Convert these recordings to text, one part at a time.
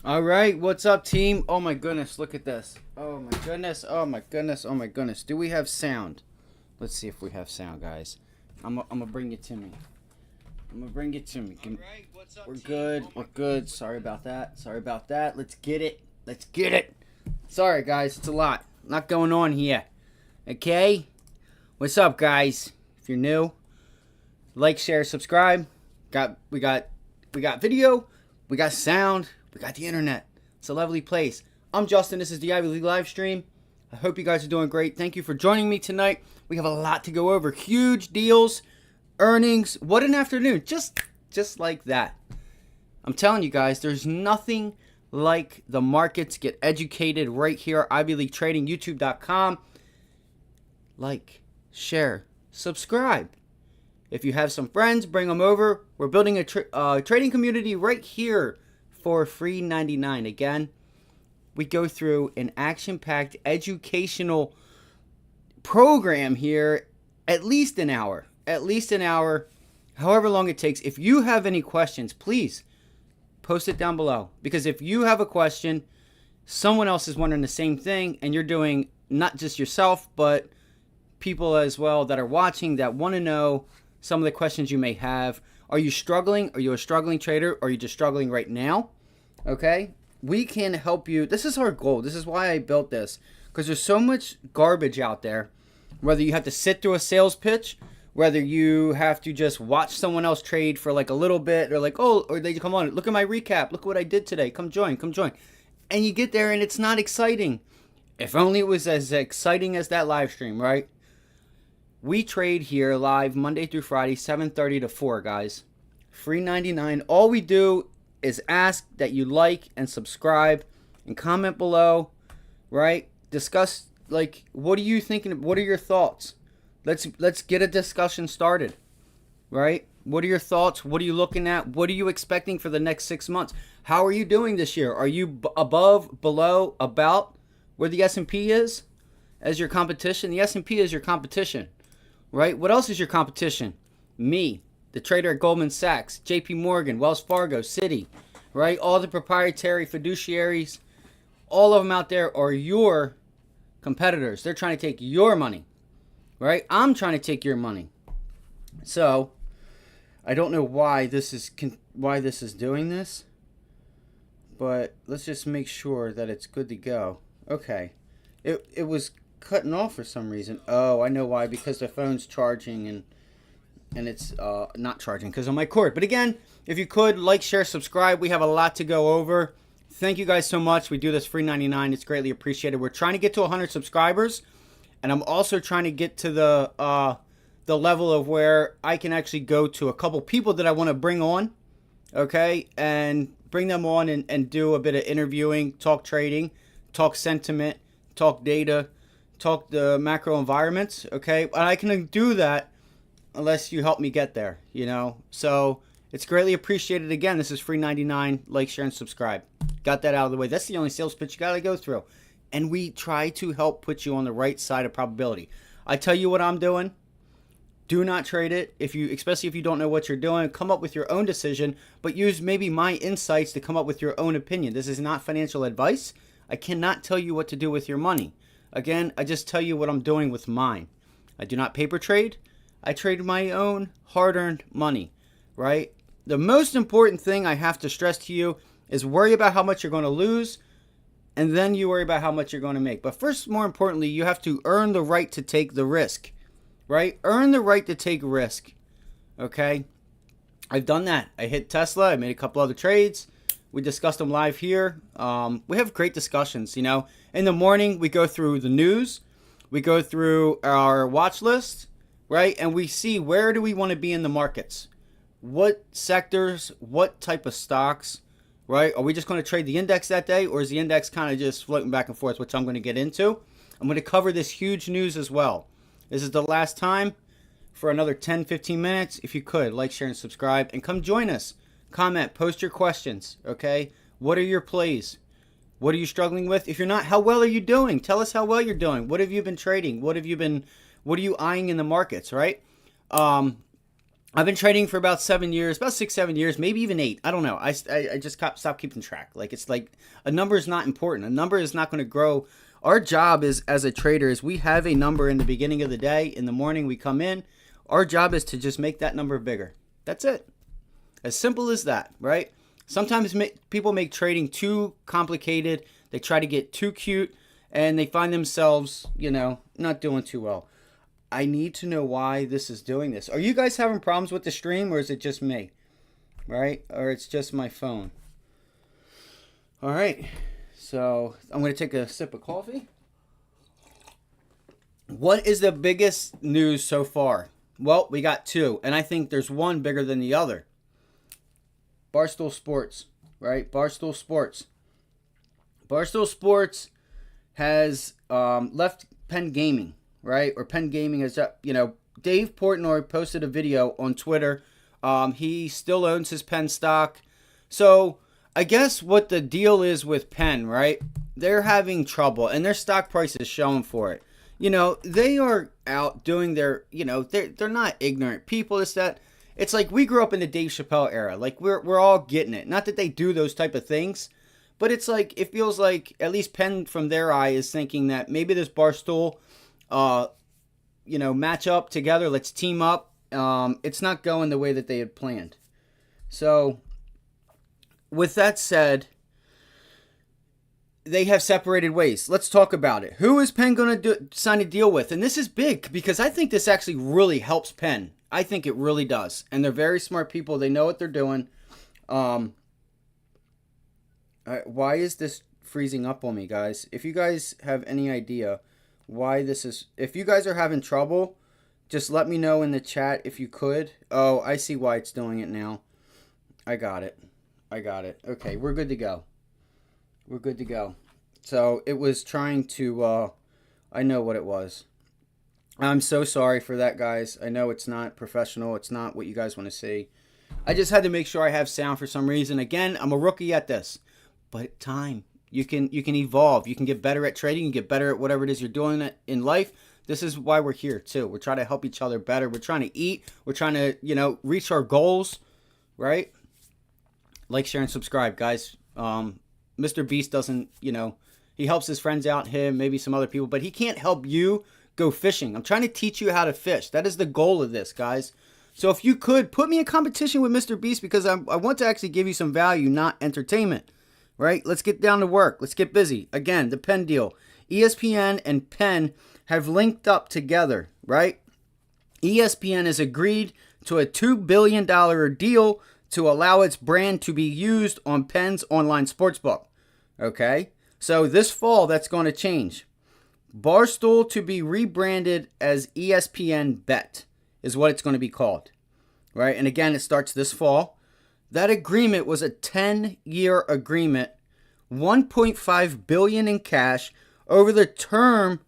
All right, what's up, team? Oh my goodness, look at this. Oh my goodness, oh my goodness, oh my goodness. Do we have sound? Let's see if we have sound, guys. I'm gonna bring it to me. I'm gonna bring it to me. We're good, we're good. Sorry about that. Sorry about that. Let's get it. Let's get it. Sorry, guys, it's a lot. Not going on here. Okay? What's up, guys? If you're new, like, share, subscribe. We got video, we got sound, we got the internet. It's a lovely place. I'm Justin. This is the Ivy League live stream. I hope you guys are doing great. Thank you for joining me tonight. We have a lot to go over. Huge deals, earnings. What an afternoon. Just like that. I'm telling you guys, there's nothing like the markets. Get educated right here. Ivy League Trading, YouTube.com. Like, share, subscribe. If you have some friends, bring them over. We're building a trading community right here for free 99. Again, we go through an action-packed educational program here at least an hour. At least an hour, however long it takes. If you have any questions, please post it down below. Because if you have a question, someone else is wondering the same thing, and you're doing not just yourself, but people as well that are watching that want to know some of the questions you may have. Are you struggling? Are you a struggling trader? Or are you just struggling right now? Okay? We can help you. This is our goal. This is why I built this. Because there's so much garbage out there. Whether you have to sit through a sales pitch, whether you have to just watch someone else trade for like a little bit, or like, oh, or they come on, look at my recap. Look what I did today. Come join. Come join. And you get there and it's not exciting. If only it was as exciting as that live stream, right? We trade here live Monday through Friday, 7:30 to 4, guys. Free 99. All we do is ask that you like and subscribe and comment below, right? Discuss, like, what are you thinking? What are your thoughts? Let's get a discussion started, right? What are your thoughts? What are you looking at? What are you expecting for the next 6 months? How are you doing this year? Are you above, below, about where the S&P is as your competition? The S&P is your competition. Right? What else is your competition? Me, the trader at Goldman Sachs, JP Morgan, Wells Fargo, Citi, right? All the proprietary fiduciaries, all of them out there are your competitors. They're trying to take your money, right? I'm trying to take your money. So, I don't know why this is doing this, but let's just make sure that it's good to go. Okay. It was cutting off for some reason. Oh, I know why. Because the phone's charging and it's not charging because of my cord. But again, if you could like, share, subscribe. We have a lot to go over. Thank you guys so much. We do this free 99. It's greatly appreciated. We're trying to get to 100 subscribers, and I'm also trying to get to the level of where I can actually go to a couple people that I want to bring on, okay, and bring them on and do a bit of interviewing, talk trading, talk sentiment, talk data, talk the macro environments, okay? And I can do that unless you help me get there, you know? So it's greatly appreciated. Again, this is free 99. Like, share, and subscribe. Got that out of the way. That's the only sales pitch you got to go through. And we try to help put you on the right side of probability. I tell you what I'm doing. Do not trade it. Especially if you don't know what you're doing, come up with your own decision, but use maybe my insights to come up with your own opinion. This is not financial advice. I cannot tell you what to do with your money. Again, I just tell you what I'm doing with mine. I do not paper trade. I trade my own hard-earned money, right? The most important thing I have to stress to you is worry about how much you're going to lose, and then you worry about how much you're going to make. But first, more importantly, you have to earn the right to take the risk, right? Earn the right to take risk, okay? I've done that. I hit Tesla. I made a couple other trades. We discussed them live here. We have great discussions, you know. In the morning, we go through the news. We go through our watch list, right? And we see where do we want to be in the markets. What sectors, what type of stocks, right? Are we just going to trade the index that day? Or is the index kind of just floating back and forth, which I'm going to get into. I'm going to cover this huge news as well. This is the last time for another 10, 15 minutes. If you could, like, share, and subscribe. And come join us. Comment, post your questions, okay? What are your plays? What are you struggling with? If you're not, how well are you doing? Tell us how well you're doing. What have you been trading? What are you eyeing in the markets, right? I've been trading for about 7 years, about 6, 7 years, maybe even 8. I don't know. I just stopped keeping track. Like, it's like a number is not important. A number is not going to grow. Our job is, as a trader, is we have a number in the beginning of the day. In the morning, we come in. Our job is to just make that number bigger. That's it. As simple as that, right? Sometimes people make trading too complicated. They try to get too cute, and they find themselves, not doing too well. I need to know why this is doing this. Are you guys having problems with the stream, or is it just me? Right? Or it's just my phone? All right. So I'm going to take a sip of coffee. What is the biggest news so far? Well, we got two, and I think there's one bigger than the other. Barstool Sports, right? Barstool Sports. Barstool Sports has left Penn Gaming, right? Or Penn Gaming has, Dave Portnoy posted a video on Twitter. He still owns his Penn stock. So I guess what the deal is with Penn, right? They're having trouble, and their stock price is showing for it. They are out doing their, they're not ignorant people. It's like we grew up in the Dave Chappelle era. Like we're all getting it. Not that they do those type of things, but it's like, it feels like at least Penn from their eye is thinking that maybe this Barstool, match up together. Let's team up. It's not going the way that they had planned. So with that said, they have separated ways. Let's talk about it. Who is Penn going to sign a deal with? And this is big because I think this actually really helps Penn. I think it really does. And they're very smart people. They know what they're doing. Why is this freezing up on me, guys? If you guys have any idea why this is... If you guys are having trouble, just let me know in the chat if you could. Oh, I see why it's doing it now. I got it. Okay, we're good to go. So it was trying to... I know what it was. I'm so sorry for that, guys. I know it's not professional. It's not what you guys want to see. I just had to make sure I have sound for some reason. Again, I'm a rookie at this. But time. You can evolve. You can get better at trading. You can get better at whatever it is you're doing in life. This is why we're here, too. We're trying to help each other better. We're trying to eat. We're trying to, reach our goals. Right? Like, share, and subscribe, guys. Mr. Beast doesn't, he helps his friends out, him, maybe some other people. But he can't help you go fishing. I'm trying to teach you how to fish. That is the goal of this, guys. So if you could, put me in competition with Mr. Beast because I want to actually give you some value, not entertainment. Right? Let's get down to work. Let's get busy. Again, the Penn deal. ESPN and Penn have linked up together, right? ESPN has agreed to a $2 billion deal to allow its brand to be used on Penn's online sportsbook. Okay? So this fall, that's going to change. Barstool to be rebranded as ESPN Bet is what it's going to be called. Right? And again, it starts this fall. That agreement was a 10-year agreement, $1.5 billion in cash over the term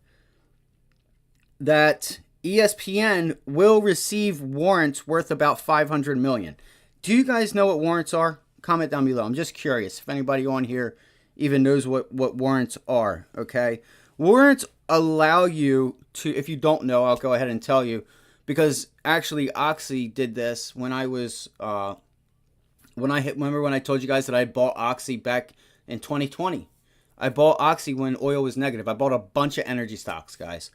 that ESPN will receive warrants worth about $500 million. Do you guys know what warrants are? Comment down below. I'm just curious if anybody on here even knows what warrants are, okay? Warrants allow you to, if you don't know, I'll go ahead and tell you, because actually Oxy did this when I was... remember when I told you guys that I bought Oxy back in 2020. I bought Oxy when oil was negative. I bought a bunch of energy stocks, guys.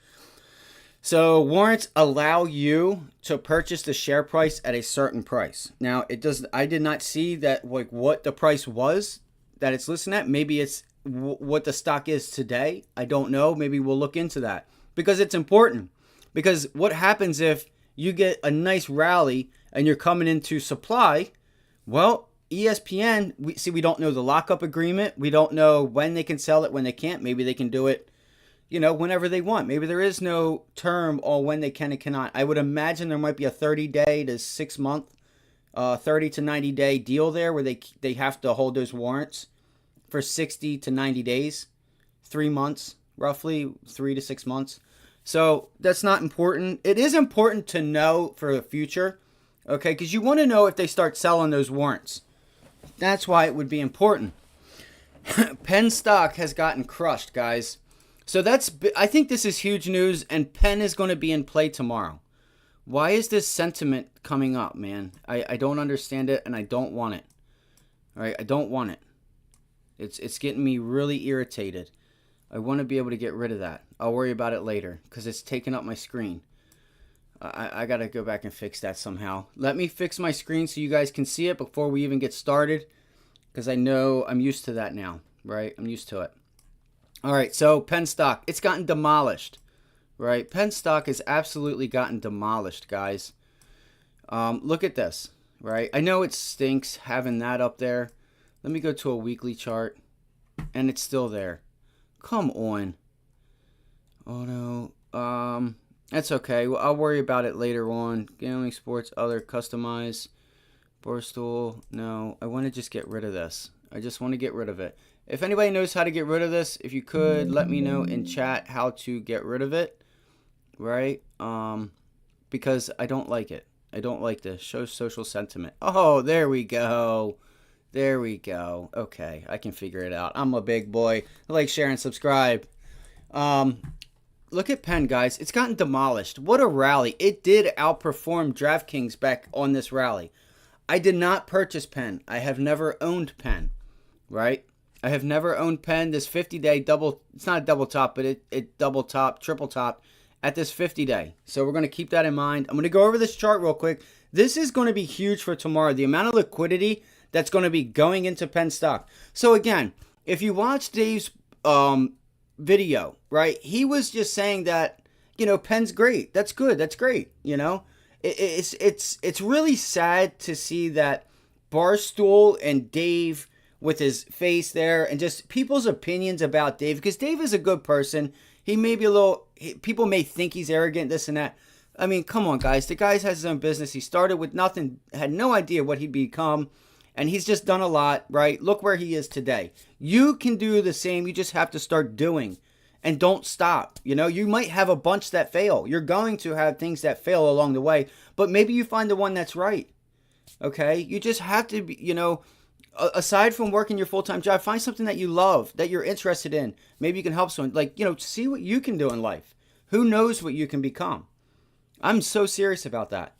So warrants allow you to purchase the share price at a certain price. Now I did not see that what the price was that it's listed at. Maybe it's what the stock is today. I don't know. Maybe we'll look into that because it's important. Because what happens if you get a nice rally and you're coming into supply? Well, ESPN, we don't know the lockup agreement. We don't know when they can sell it, when they can't. Maybe they can do it, whenever they want. Maybe there is no term on when they can and cannot. I would imagine there might be a 30-day to 6-month, 30 to 90-day deal there where they have to hold those warrants for 60 to 90 days, 3 months, roughly 3 to 6 months. So that's not important. It is important to know for the future. Okay, because you want to know if they start selling those warrants. That's why it would be important. Penn stock has gotten crushed, guys. So I think this is huge news, and Penn is going to be in play tomorrow. Why is this sentiment coming up, man? I don't understand it, and I don't want it. All right, I don't want it. It's getting me really irritated. I want to be able to get rid of that. I'll worry about it later because it's taking up my screen. I got to go back and fix that somehow. Let me fix my screen so you guys can see it before we even get started, because I know I'm used to that now, right? I'm used to it. All right, so Penn stock, it's gotten demolished, right? Penn stock has absolutely gotten demolished, guys. Look at this, right? I know it stinks having that up there. Let me go to a weekly chart, and it's still there. Come on. Oh, no. That's okay. Well, I'll worry about it later on. Gambling, sports, other, customize, Barstool. No, I want to just get rid of this. I just want to get rid of it. If anybody knows how to get rid of this, if you could, let me know in chat how to get rid of it. Right? Because I don't like it. I don't like this. Show social sentiment. Oh, there we go. There we go. Okay, I can figure it out. I'm a big boy. Like, share, and subscribe. Look at Penn, guys. It's gotten demolished. What a rally. It did outperform DraftKings back on this rally. I did not purchase Penn. I have never owned Penn, right? I have never owned Penn. This 50-day double, it's not a double top, but it double top, triple top at this 50-day. So we're going to keep that in mind. I'm going to go over this chart real quick. This is going to be huge for tomorrow. The amount of liquidity that's going to be going into Penn stock. So again, if you watch Dave's video, right, he was just saying that, Penn's great. That's good. That's great. It's really sad to see that Barstool and Dave with his face there and just people's opinions about Dave, because Dave is a good person. He may be people may think he's arrogant, this and that. I mean, come on, guys. The guy has his own business. He started with nothing, had no idea what he'd become. And he's just done a lot, right? Look where he is today. You can do the same. You just have to start doing and don't stop. You might have a bunch that fail. You're going to have things that fail along the way, but maybe you find the one that's right. Okay? You just have to be, aside from working your full-time job, find something that you love, that you're interested in. Maybe you can help someone. See what you can do in life. Who knows what you can become? I'm so serious about that.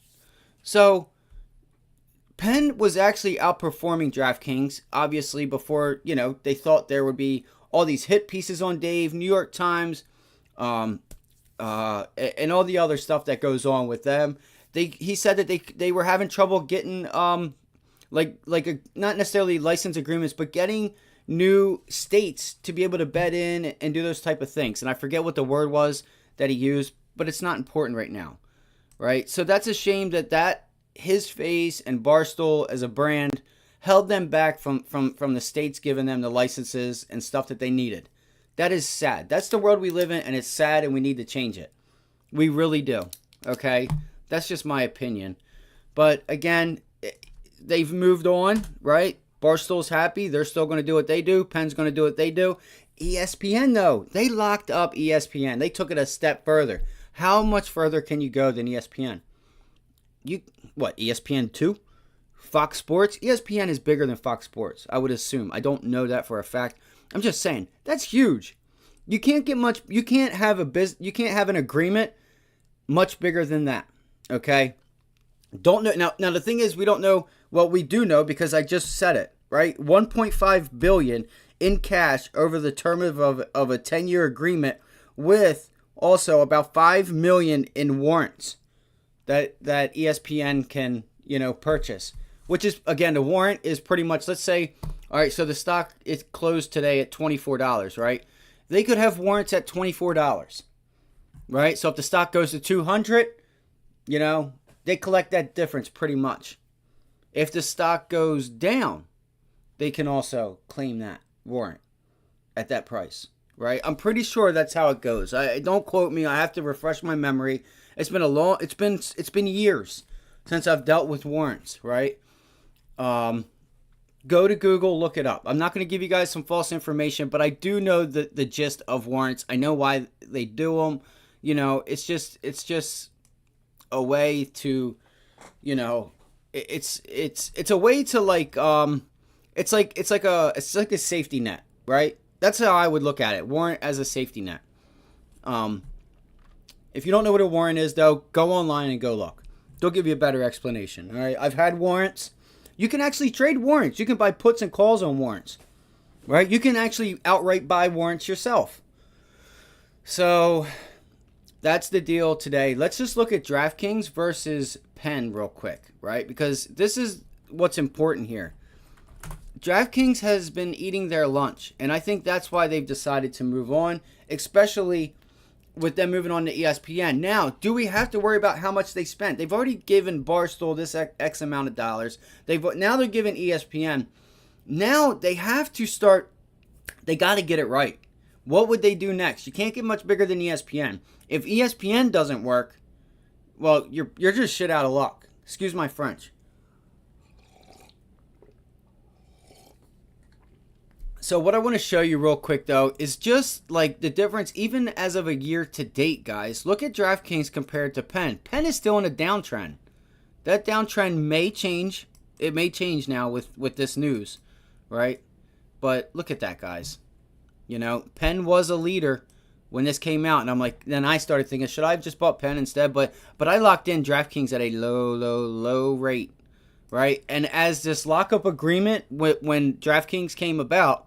So Penn was actually outperforming DraftKings, obviously, before, they thought there would be all these hit pieces on Dave, New York Times, and all the other stuff that goes on with them. He said that they were having trouble getting, not necessarily license agreements, but getting new states to be able to bet in and do those type of things. And I forget what the word was that he used, but it's not important right now, right? So that's a shame that his face and Barstool as a brand held them back from the states giving them the licenses and stuff that they needed. That is sad. That's the world we live in, and it's sad, and we need to change it. We really do. Okay? That's just my opinion. But again, they've moved on, right? Barstool's happy. They're still going to do what they do. Penn's going to do what they do. ESPN, though, they locked up ESPN. They took it a step further. How much further can you go than ESPN? ESPN2? Fox Sports? ESPN is bigger than Fox Sports, I would assume. I don't know that for a fact. I'm just saying, that's huge. You can't have an agreement much bigger than that. Okay? Don't know. Now the thing is, we don't know. Well, we do know because I just said it, right? 1.5 billion in cash over the term of a 10-year agreement, with also about 5 million in warrants that ESPN can, purchase. Which is, again, the warrant is pretty much, let's say, all right, so the stock is closed today at $24, right? They could have warrants at $24, right? So if the stock goes to 200, they collect that difference pretty much. If the stock goes down, they can also claim that warrant at that price, right? I'm pretty sure that's how it goes. Don't quote me. I have to refresh my memory. It's been years since I've dealt with warrants, right? Go to Google, look it up. I'm not going to give you guys some false information, but I do know the gist of warrants. I know why they do them. It's just a way to, it's a way to it's like a safety net, right? That's how I would look at it. Warrant as a safety net. If you don't know what a warrant is, though, go online and go look. They'll give you a better explanation. All right, I've had warrants. You can actually trade warrants. You can buy puts and calls on warrants. Right? You can actually outright buy warrants yourself. So that's the deal today. Let's just look at DraftKings versus Penn real quick, right? Because this is what's important here. DraftKings has been eating their lunch, and I think that's why they've decided to move on, especially with them moving on to ESPN. Now, do we have to worry about how much they spent? They've already given Barstool this X amount of dollars. Now they're giving ESPN. Now they have to start. They got to get it right. What would they do next? You can't get much bigger than ESPN. If ESPN doesn't work, well, you're just shit out of luck. Excuse my French. So what I want to show you real quick, though, is just like the difference, even as of a year to date, guys. Look at DraftKings compared to Penn. Penn is still in a downtrend. That downtrend may change. It may change now with this news, right? But look at that, guys. You know, Penn was a leader when this came out, and I'm like, then I started thinking, should I have just bought Penn instead? But I locked in DraftKings at a low rate, right? And as this lockup agreement, when DraftKings came about,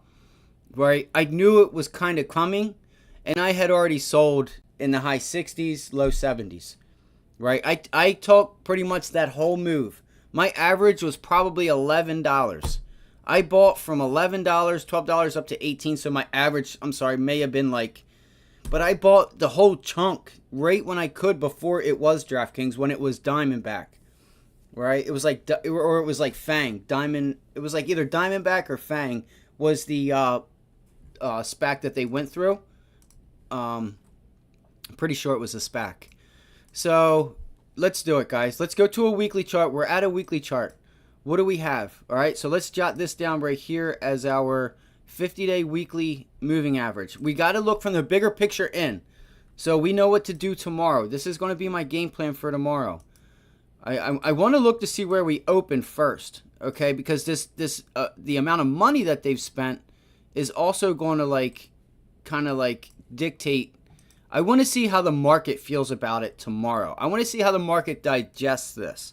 right, I knew it was kind of coming, and I had already sold in the high 60s, low 70s, right? I took pretty much that whole move. My average was probably $11. I bought from $11, $12 up to $18, so my average, may have been like, but I bought the whole chunk right when I could before it was DraftKings, when it was Diamondback, right? It was like, or it was like Fang, Diamond, it was like either Diamondback or Fang was the SPAC that they went through. I'm pretty sure it was a SPAC. So let's do it, guys. Let's go to a weekly chart. We're at a weekly chart. What do we have? All right, so let's jot this down right here as our 50-day weekly moving average. We got to look from the bigger picture in, so we know what to do tomorrow. This is going to be my game plan for tomorrow. I want to look to see where we open first, okay? Because the amount of money that they've spent is also going to kind of dictate. I want to see how the market feels about it tomorrow. I want to see how the market digests this.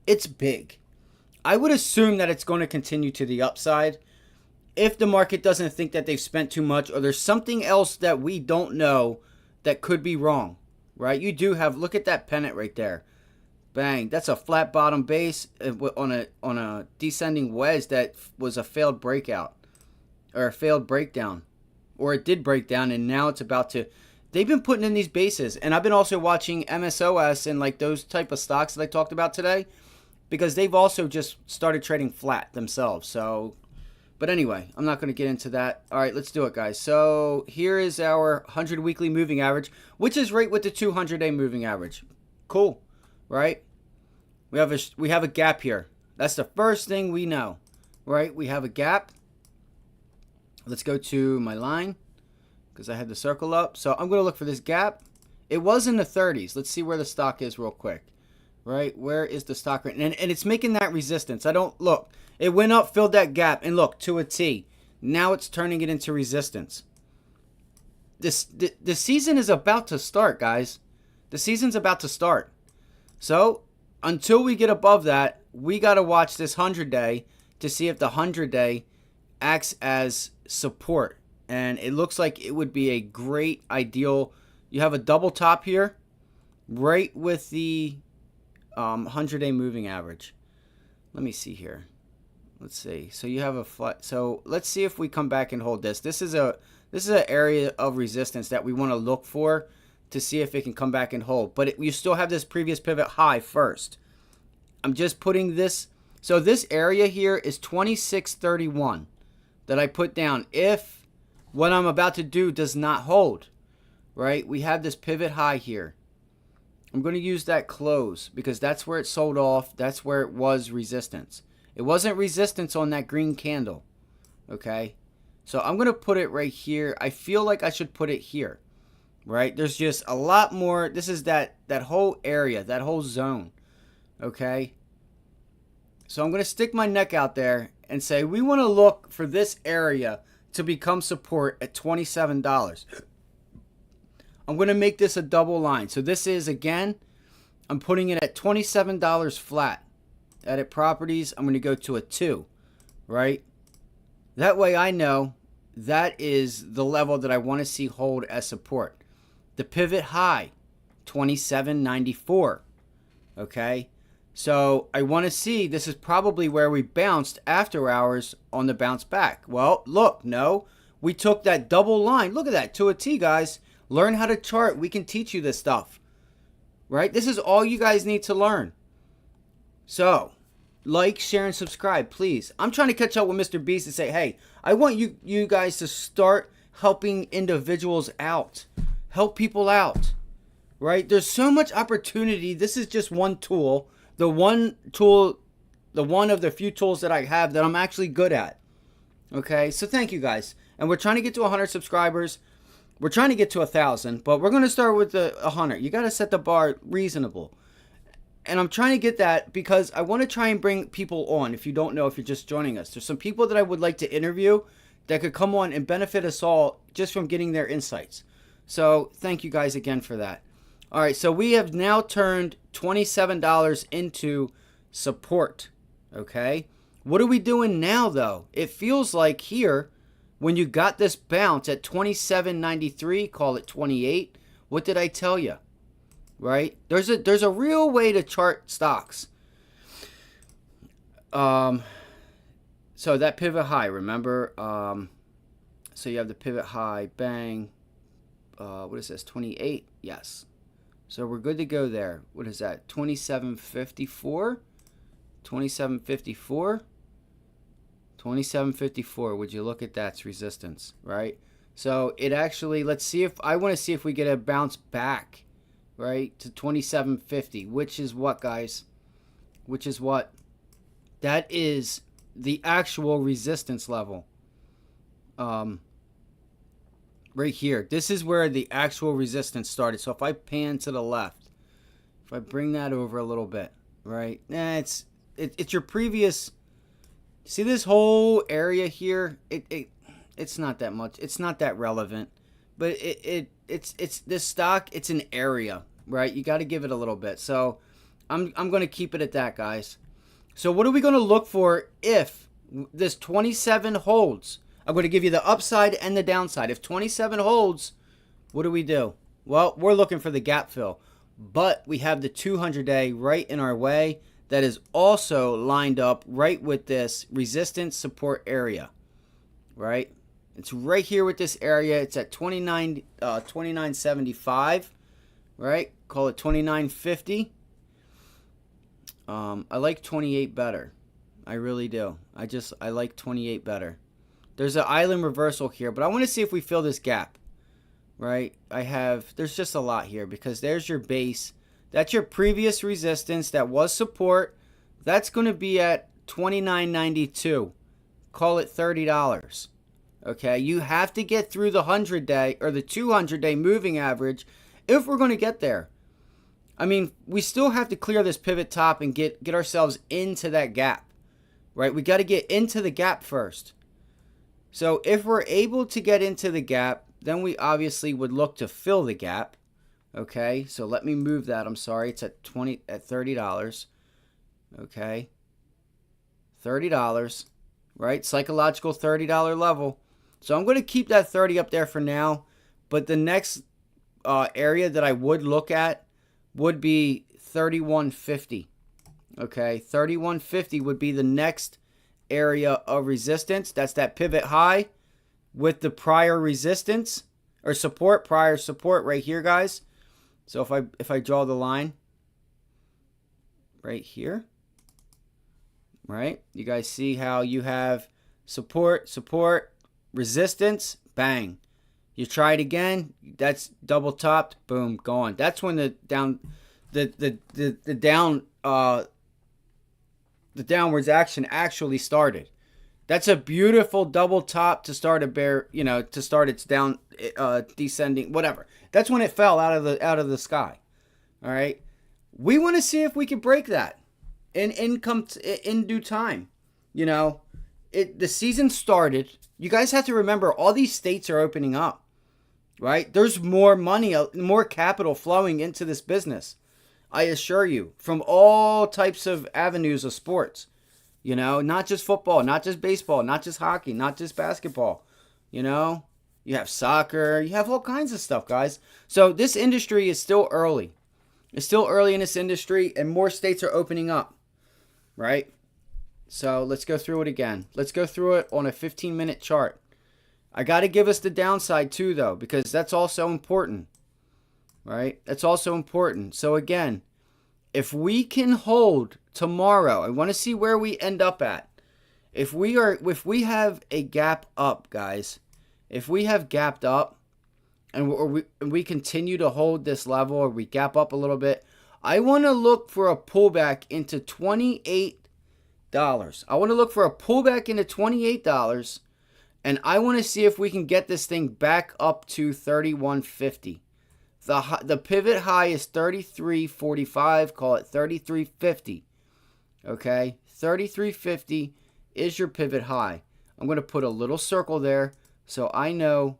It's big. I would assume that it's going to continue to the upside if the market doesn't think that they've spent too much, or there's something else that we don't know that could be wrong, right? You do have, look at that pennant right there. Bang, that's a flat bottom base on a descending wedge that was a failed breakout or a failed breakdown, or it did break down, and now it's about to. They've been putting in these bases, and I've been also watching MSOS and like those type of stocks that I talked about today, because they've also just started trading flat themselves. So, but anyway, I'm not going to get into that. All right, let's do it, guys. So here is our 100 weekly moving average, which is right with the 200-day moving average. Cool, right? We have a gap here. That's the first thing we know, right? We have a gap. Let's go to my line because I had the circle up. So I'm going to look for this gap. It was in the 30s. Let's see where the stock is real quick. Right? Where is the stock right? And it's making that resistance. Look. It went up, filled that gap, and look, to a T. Now it's turning it into resistance. The season is about to start, guys. The season's about to start. So, until we get above that, we got to watch this 100-day to see if the 100-day acts as support. And it looks like it would be a great ideal. You have a double top here, right with the 100-day moving average. Let me see here. Let's see. So you have a flat. So let's see if we come back and hold this. This is an area of resistance that we want to look for to see if it can come back and hold. But you still have this previous pivot high first. I'm just putting this. So this area here is 2631 that I put down. If what I'm about to do does not hold, right? We have this pivot high here. I'm going to use that close because that's where it sold off. That's where it was resistance. It wasn't resistance on that green candle. Okay? So I'm going to put it right here. I feel like I should put it here. Right? There's just a lot more. This is that whole area, that whole zone. Okay? So I'm going to stick my neck out there and say we want to look for this area to become support at $27. I'm going to make this a double line. So this is, again, I'm putting it at $27 flat. Edit properties, I'm going to go to a 2, right? That way I know that is the level that I want to see hold as support. The pivot high, 27.94, okay? So I want to see, this is probably where we bounced after hours on the bounce back. Well, look, no, we took that double line. Look at that, to a T, guys. Learn how to chart. We can teach you this stuff, right? This is all you guys need to learn. So, like, share, and subscribe, please. I'm trying to catch up with Mr. Beast and say, hey, I want you guys to start helping individuals out. Help people out, right? There's so much opportunity. This is just one tool. The one of the few tools that I have that I'm actually good at. Okay, so thank you guys. And we're trying to get to 100 subscribers. We're trying to get to 1,000, but we're going to start with the 100. You got to set the bar reasonable. And I'm trying to get that because I want to try and bring people on. If you don't know, if you're just joining us, there's some people that I would like to interview that could come on and benefit us all just from getting their insights. So thank you guys again for that. All right, so we have now turned $27 into support, okay? What are we doing now, though? It feels like here, when you got this bounce at 27.93, call it 28, what did I tell you, right? There's a real way to chart stocks. So that pivot high, remember? So you have the pivot high, bang. What is this, 28? Yes. So we're good to go there. What is that? 27.54? 27.54? 27.54. Would you look at that's resistance, right? So it actually, let's see if, I want to see if we get a bounce back, right, to 27.50, which is what, guys? Which is what? That is the actual resistance level. Right here. This is where the actual resistance started. So if I pan to the left, if I bring that over a little bit, right? It's your previous. See this whole area here? It's not that much. It's not that relevant, but it's this stock. It's an area, right? You got to give it a little bit. So I'm going to keep it at that, guys. So what are we going to look for if this 27 holds? I'm going to give you the upside and the downside. If 27 holds, what do we do? Well, we're looking for the gap fill. But we have the 200-day right in our way that is also lined up right with this resistance support area. Right? It's right here with this area. It's at 29.75. Right? Call it 29.50. I like 28 better. I really do. I like 28 better. There's an island reversal here, but I want to see if we fill this gap, right? There's just a lot here because there's your base. That's your previous resistance. That was support. That's going to be at $29.92. Call it $30. Okay, you have to get through the 100-day or the 200-day moving average if we're going to get there. I mean, we still have to clear this pivot top and get ourselves into that gap, right? We got to get into the gap first. So if we're able to get into the gap, then we obviously would look to fill the gap. Okay, so let me move that. I'm sorry, it's at $30. Okay, $30, right? Psychological $30 level. So I'm going to keep that 30 up there for now. But the next area that I would look at would be 31.50. Okay, 31.50 would be the next area of resistance. That's that pivot high with the prior resistance or support, prior support right here, guys. So if I draw the line right here, right? You guys see how you have support, resistance, bang. You try it again, that's double topped, boom, gone. That's when the downwards action actually started. That's a beautiful double top to start a bear, to start its down descending, whatever. That's when it fell out of the sky. All right. We want to see if we can break that in due time. The season started. You guys have to remember all these states are opening up. right? There's more money, more capital flowing into this business. I assure you, from all types of avenues of sports. You know, not just football, not just baseball, not just hockey, not just basketball. You know, you have soccer, you have all kinds of stuff, guys. So this industry is still early. It's still early in this industry, and more states are opening up, right? So let's go through it again. Let's go through it on a 15-minute chart. I got to give us the downside too, though, because that's also important, right? That's also important. So again, if we can hold tomorrow, I want to see where we end up at. If we have a gap up, guys, if we have gapped up and we continue to hold this level, or we gap up a little bit, I want to look for a pullback into $28. I want to look for a pullback into $28, and I want to see if we can get this thing back up to $31.50. The pivot high is $33.45. Call it $33.50. Okay, $33.50 is your pivot high. I'm going to put a little circle there so I know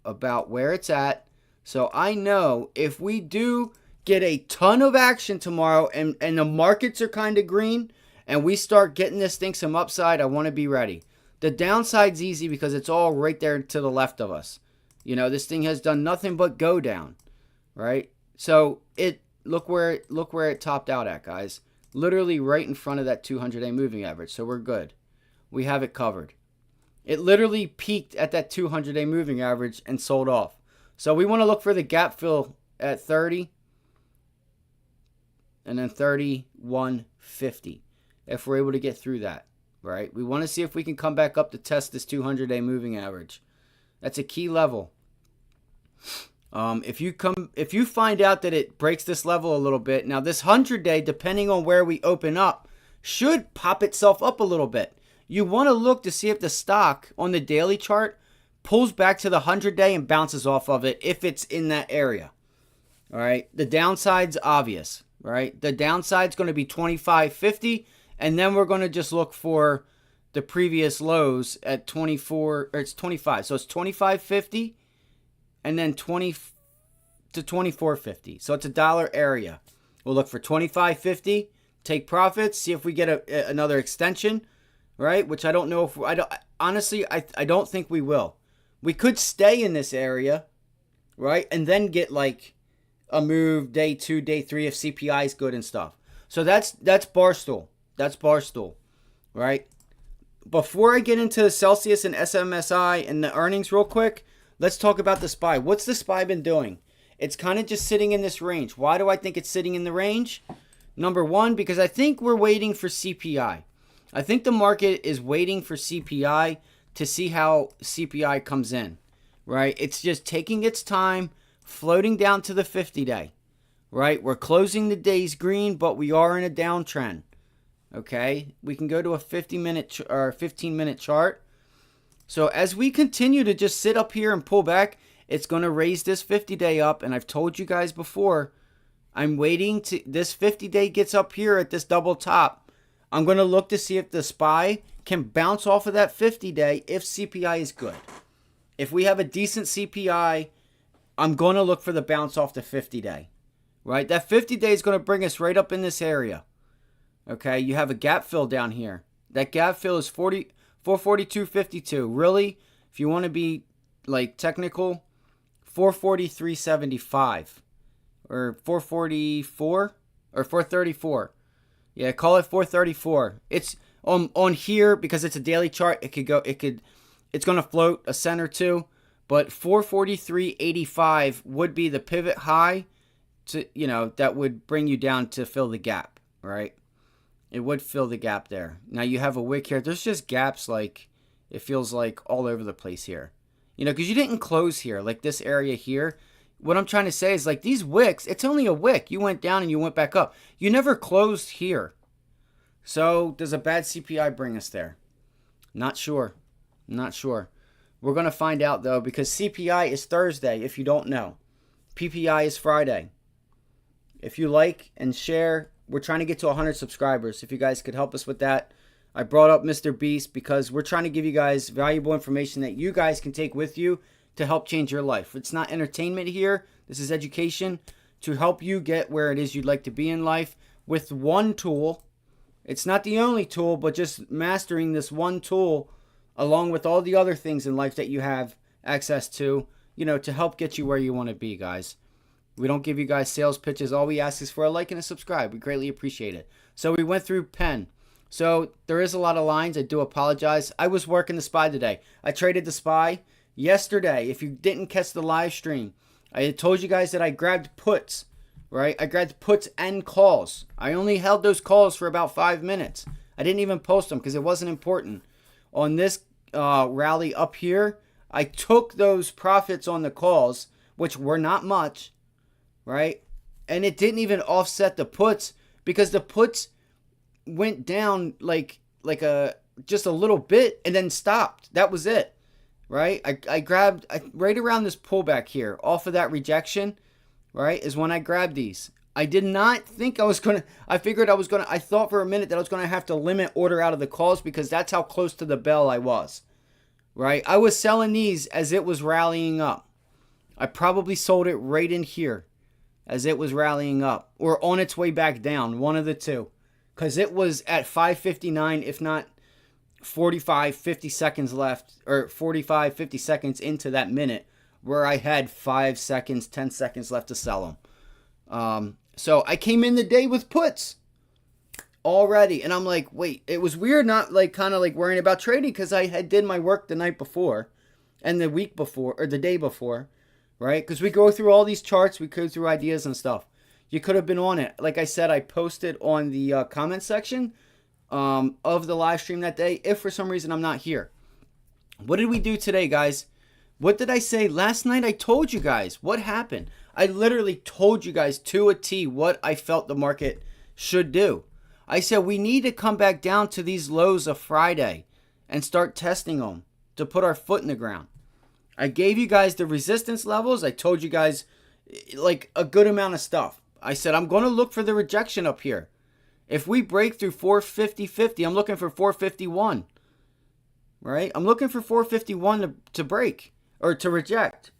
about where it's at. So I know if we do get a ton of action tomorrow and the markets are kind of green and we start getting this thing some upside, I want to be ready. The downside's easy because it's all right there to the left of us. You know, this thing has done nothing but go down, right? So look where it topped out at, guys. Literally right in front of that 200-day moving average. So we're good. We have it covered. It literally peaked at that 200-day moving average and sold off. So we want to look for the gap fill at 30 and then 31.50 if we're able to get through that, right? We want to see if we can come back up to test this 200-day moving average. That's a key level. If you find out that it breaks this level a little bit, now this 100-day, depending on where we open up, should pop itself up a little bit. You want to look to see if the stock on the daily chart pulls back to the 100-day and bounces off of it if it's in that area. All right. The downside's obvious, right? The downside's going to be 25.50, and then we're going to just look for the previous lows at 24, or it's 25. So it's 25.50 and then 20 to 24.50. So it's $1 area. We'll look for 25.50, take profits, see if we get another extension, right? Which I don't know if I don't think we will. We could stay in this area, right? And then get like a move day 2, day 3 if CPI is good and stuff. So that's Barstool. That's Barstool, right? Before I get into the Celsius and SMSI and the earnings real quick, let's talk about the SPY. What's the SPY been doing? It's kind of just sitting in this range. Why do I think it's sitting in the range? Number one, because I think we're waiting for CPI. I think the market is waiting for CPI to see how CPI comes in, right? It's just taking its time, floating down to the 50-day, right? We're closing the days green, but we are in a downtrend, okay? We can go to a 50-minute or 15-minute chart. So as we continue to just sit up here and pull back, it's going to raise this 50-day up. And I've told you guys before, I'm waiting to this 50-day gets up here at this double top. I'm going to look to see if the SPY can bounce off of that 50-day if CPI is good. If we have a decent CPI, I'm going to look for the bounce off the 50-day, right? That 50-day is going to bring us right up in this area. Okay, you have a gap fill down here. That gap fill is 442.52. Really, if you want to be like technical, 443.75 or 444 or 434. Yeah, call it 434. It's on here because it's a daily chart. It's going to float a cent or two, but 443.85 would be the pivot high to, that would bring you down to fill the gap, right? It would fill the gap there. Now you have a wick here. There's just gaps like it feels like all over the place here. Because you didn't close here, like this area here. What I'm trying to say is like these wicks, it's only a wick. You went down and you went back up. You never closed here. So does a bad CPI bring us there? Not sure. We're going to find out though, because CPI is Thursday if you don't know. PPI is Friday. If you like and share, we're trying to get to 100 subscribers. If you guys could help us with that. I brought up Mr. Beast because we're trying to give you guys valuable information that you guys can take with you to help change your life. It's not entertainment here. This is education to help you get where it is you'd like to be in life with one tool. It's not the only tool, but just mastering this one tool along with all the other things in life that you have access to, to help get you where you want to be, guys. We don't give you guys sales pitches. All we ask is for a like and a subscribe. We greatly appreciate it. So we went through pen. So there is a lot of lines. I do apologize. I was working the SPY today. I traded the SPY yesterday. If you didn't catch the live stream, I had told you guys that I grabbed puts, right? I grabbed puts and calls. I only held those calls for about 5 minutes. I didn't even post them because it wasn't important. On this rally up here, I took those profits on the calls, which were not much, right? And it didn't even offset the puts because the puts went down like just a little bit and then stopped. That was it, right? I grabbed right around this pullback here off of that rejection, right, is when I grabbed these. I did not think I thought for a minute that I was going to have to limit order out of the calls because that's how close to the bell I was, right? I was selling these as it was rallying up. I probably sold it right in here as it was rallying up or on its way back down, one of the two, because it was at 5:59, if not 45, 50 seconds left, or 45, 50 seconds into that minute where I had 5 seconds, 10 seconds left to sell them. So I came in the day with puts already, and I'm like, wait, it was weird not kind of worrying about trading because I had did my work the night before and the week before or the day before, right? Because we go through all these charts, we go through ideas and stuff. You could have been on it. Like I said, I posted on the comment section of the live stream that day if for some reason I'm not here. What did we do today, guys? What did I say? Last night I told you guys what happened. I literally told you guys to a T what I felt the market should do. I said we need to come back down to these lows of Friday and start testing them to put our foot in the ground. I gave you guys the resistance levels. I told you guys a good amount of stuff. I said I'm going to look for the rejection up here. If we break through 450.50, I'm looking for 451. Right? I'm looking for 451 to break or to reject.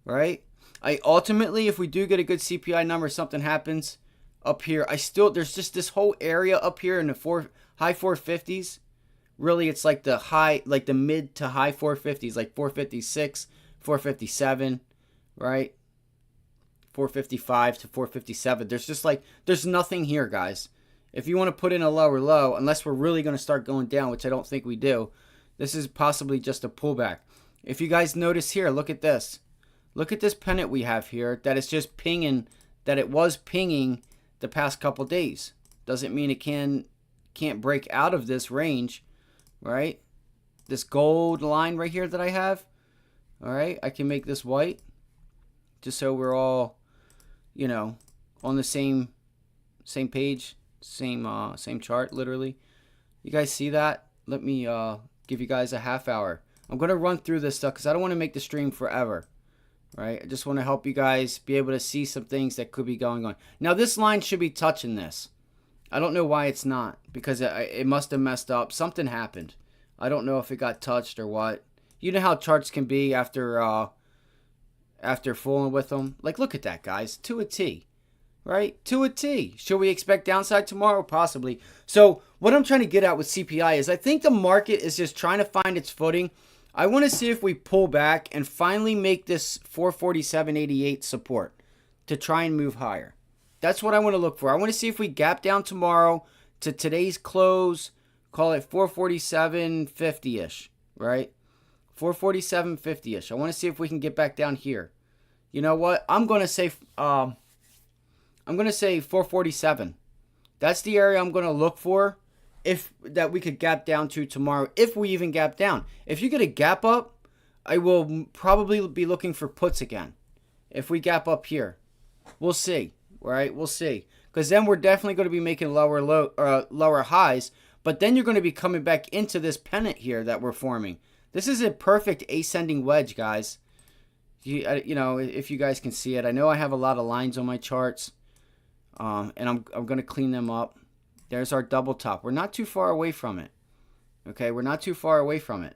Right? I ultimately, if we do get a good CPI number, something happens up here. There's just this whole area up here in the high 450s. Really, it's like the mid to high 450s, like 456, 457, right? 455 to 457. There's nothing here, guys. If you want to put in a lower low, unless we're really going to start going down, which I don't think we do, this is possibly just a pullback. If you guys notice here, look at this. Look at this pennant we have here that is just pinging, that it was pinging the past couple days. Doesn't mean it can't break out of this range, right? This gold line right here that I have, all right? I can make this white just so we're all, on the same page, same chart, literally. You guys see that? Let me give you guys a half hour. I'm going to run through this stuff because I don't want to make the stream forever. Right? I just want to help you guys be able to see some things that could be going on. Now, this line should be touching this. I don't know why it's not because it must have messed up. Something happened. I don't know if it got touched or what. You know how charts can be after fooling with them. Look at that, guys. To a T. Right? To a T. Should we expect downside tomorrow? Possibly. So what I'm trying to get at with CPI is I think the market is just trying to find its footing. I want to see if we pull back and finally make this 447.88 support to try and move higher. That's what I want to look for. I want to see if we gap down tomorrow to today's close, call it 447.50-ish, right? 447.50-ish. I want to see if we can get back down here. You know what? I'm going to say 447. That's the area I'm going to look for. If that we could gap down to tomorrow, if we even gap down. If you get a gap up, I will probably be looking for puts again. If we gap up here, we'll see. Right? We'll see. Because then we're definitely going to be making lower highs. But then you're going to be coming back into this pennant here that we're forming. This is a perfect ascending wedge, guys. If you guys can see it. I know I have a lot of lines on my charts, and I'm going to clean them up. There's our double top. We're not too far away from it. Okay, we're not too far away from it.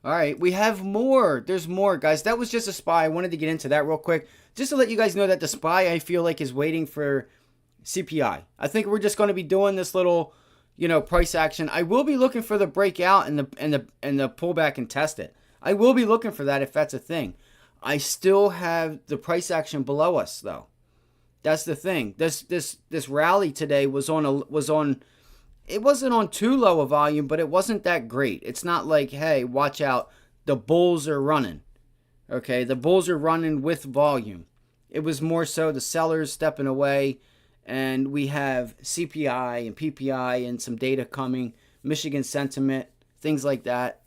All right, we have more. There's more, guys. That was just a SPY. I wanted to get into that real quick, just to let you guys know that the SPY, I feel like, is waiting for CPI. I think we're just going to be doing this little, price action. I will be looking for the breakout and the pullback and test it. I will be looking for that if that's a thing. I still have the price action below us though. That's the thing. This rally today was on. It wasn't on too low a volume, but it wasn't that great. It's not like, hey, watch out, the bulls are running. Okay, the bulls are running with volume. It was more so the sellers stepping away, and we have CPI and PPI and some data coming, Michigan sentiment, things like that.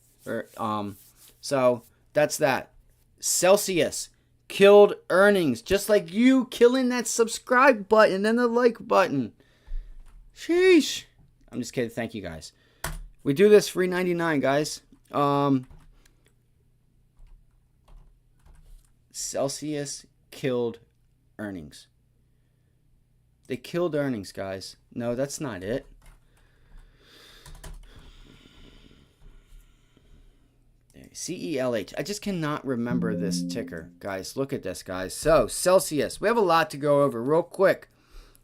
So that's that. Celsius killed earnings, just like you killing that subscribe button and the like button. Sheesh. I'm just kidding. Thank you, guys. We do this free $99, guys. Celsius killed earnings. They killed earnings, guys. No, that's not it. CELH. I just cannot remember this ticker, guys. Look at this, guys. So, Celsius. We have a lot to go over real quick.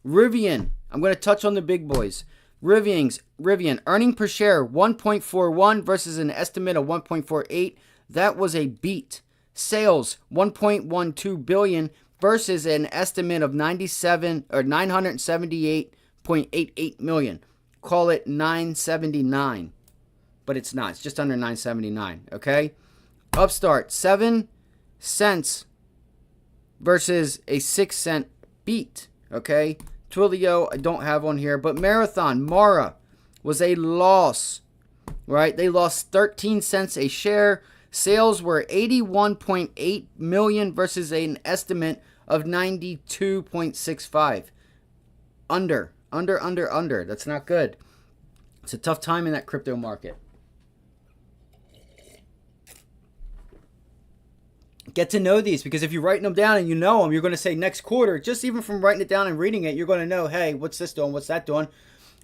Rivian. I'm going to touch on the big boys. Rivian. Earning per share 1.41 versus an estimate of 1.48. That was a beat. Sales 1.12 billion versus an estimate of 978.88 million. Call it 979. But it's not. It's just under 979. Okay. Upstart 7 cents versus a 6-cent beat. Okay. Twilio I don't have on here, but Mara was a loss. Right? They lost 13 cents a share. Sales were 81.8 million versus an estimate of 92.65. Under. That's not good. It's a tough time in that crypto market. Get to know these, because if you're writing them down and you know them, you're going to say next quarter, just even from writing it down and reading it, you're going to know, hey, what's this doing? What's that doing?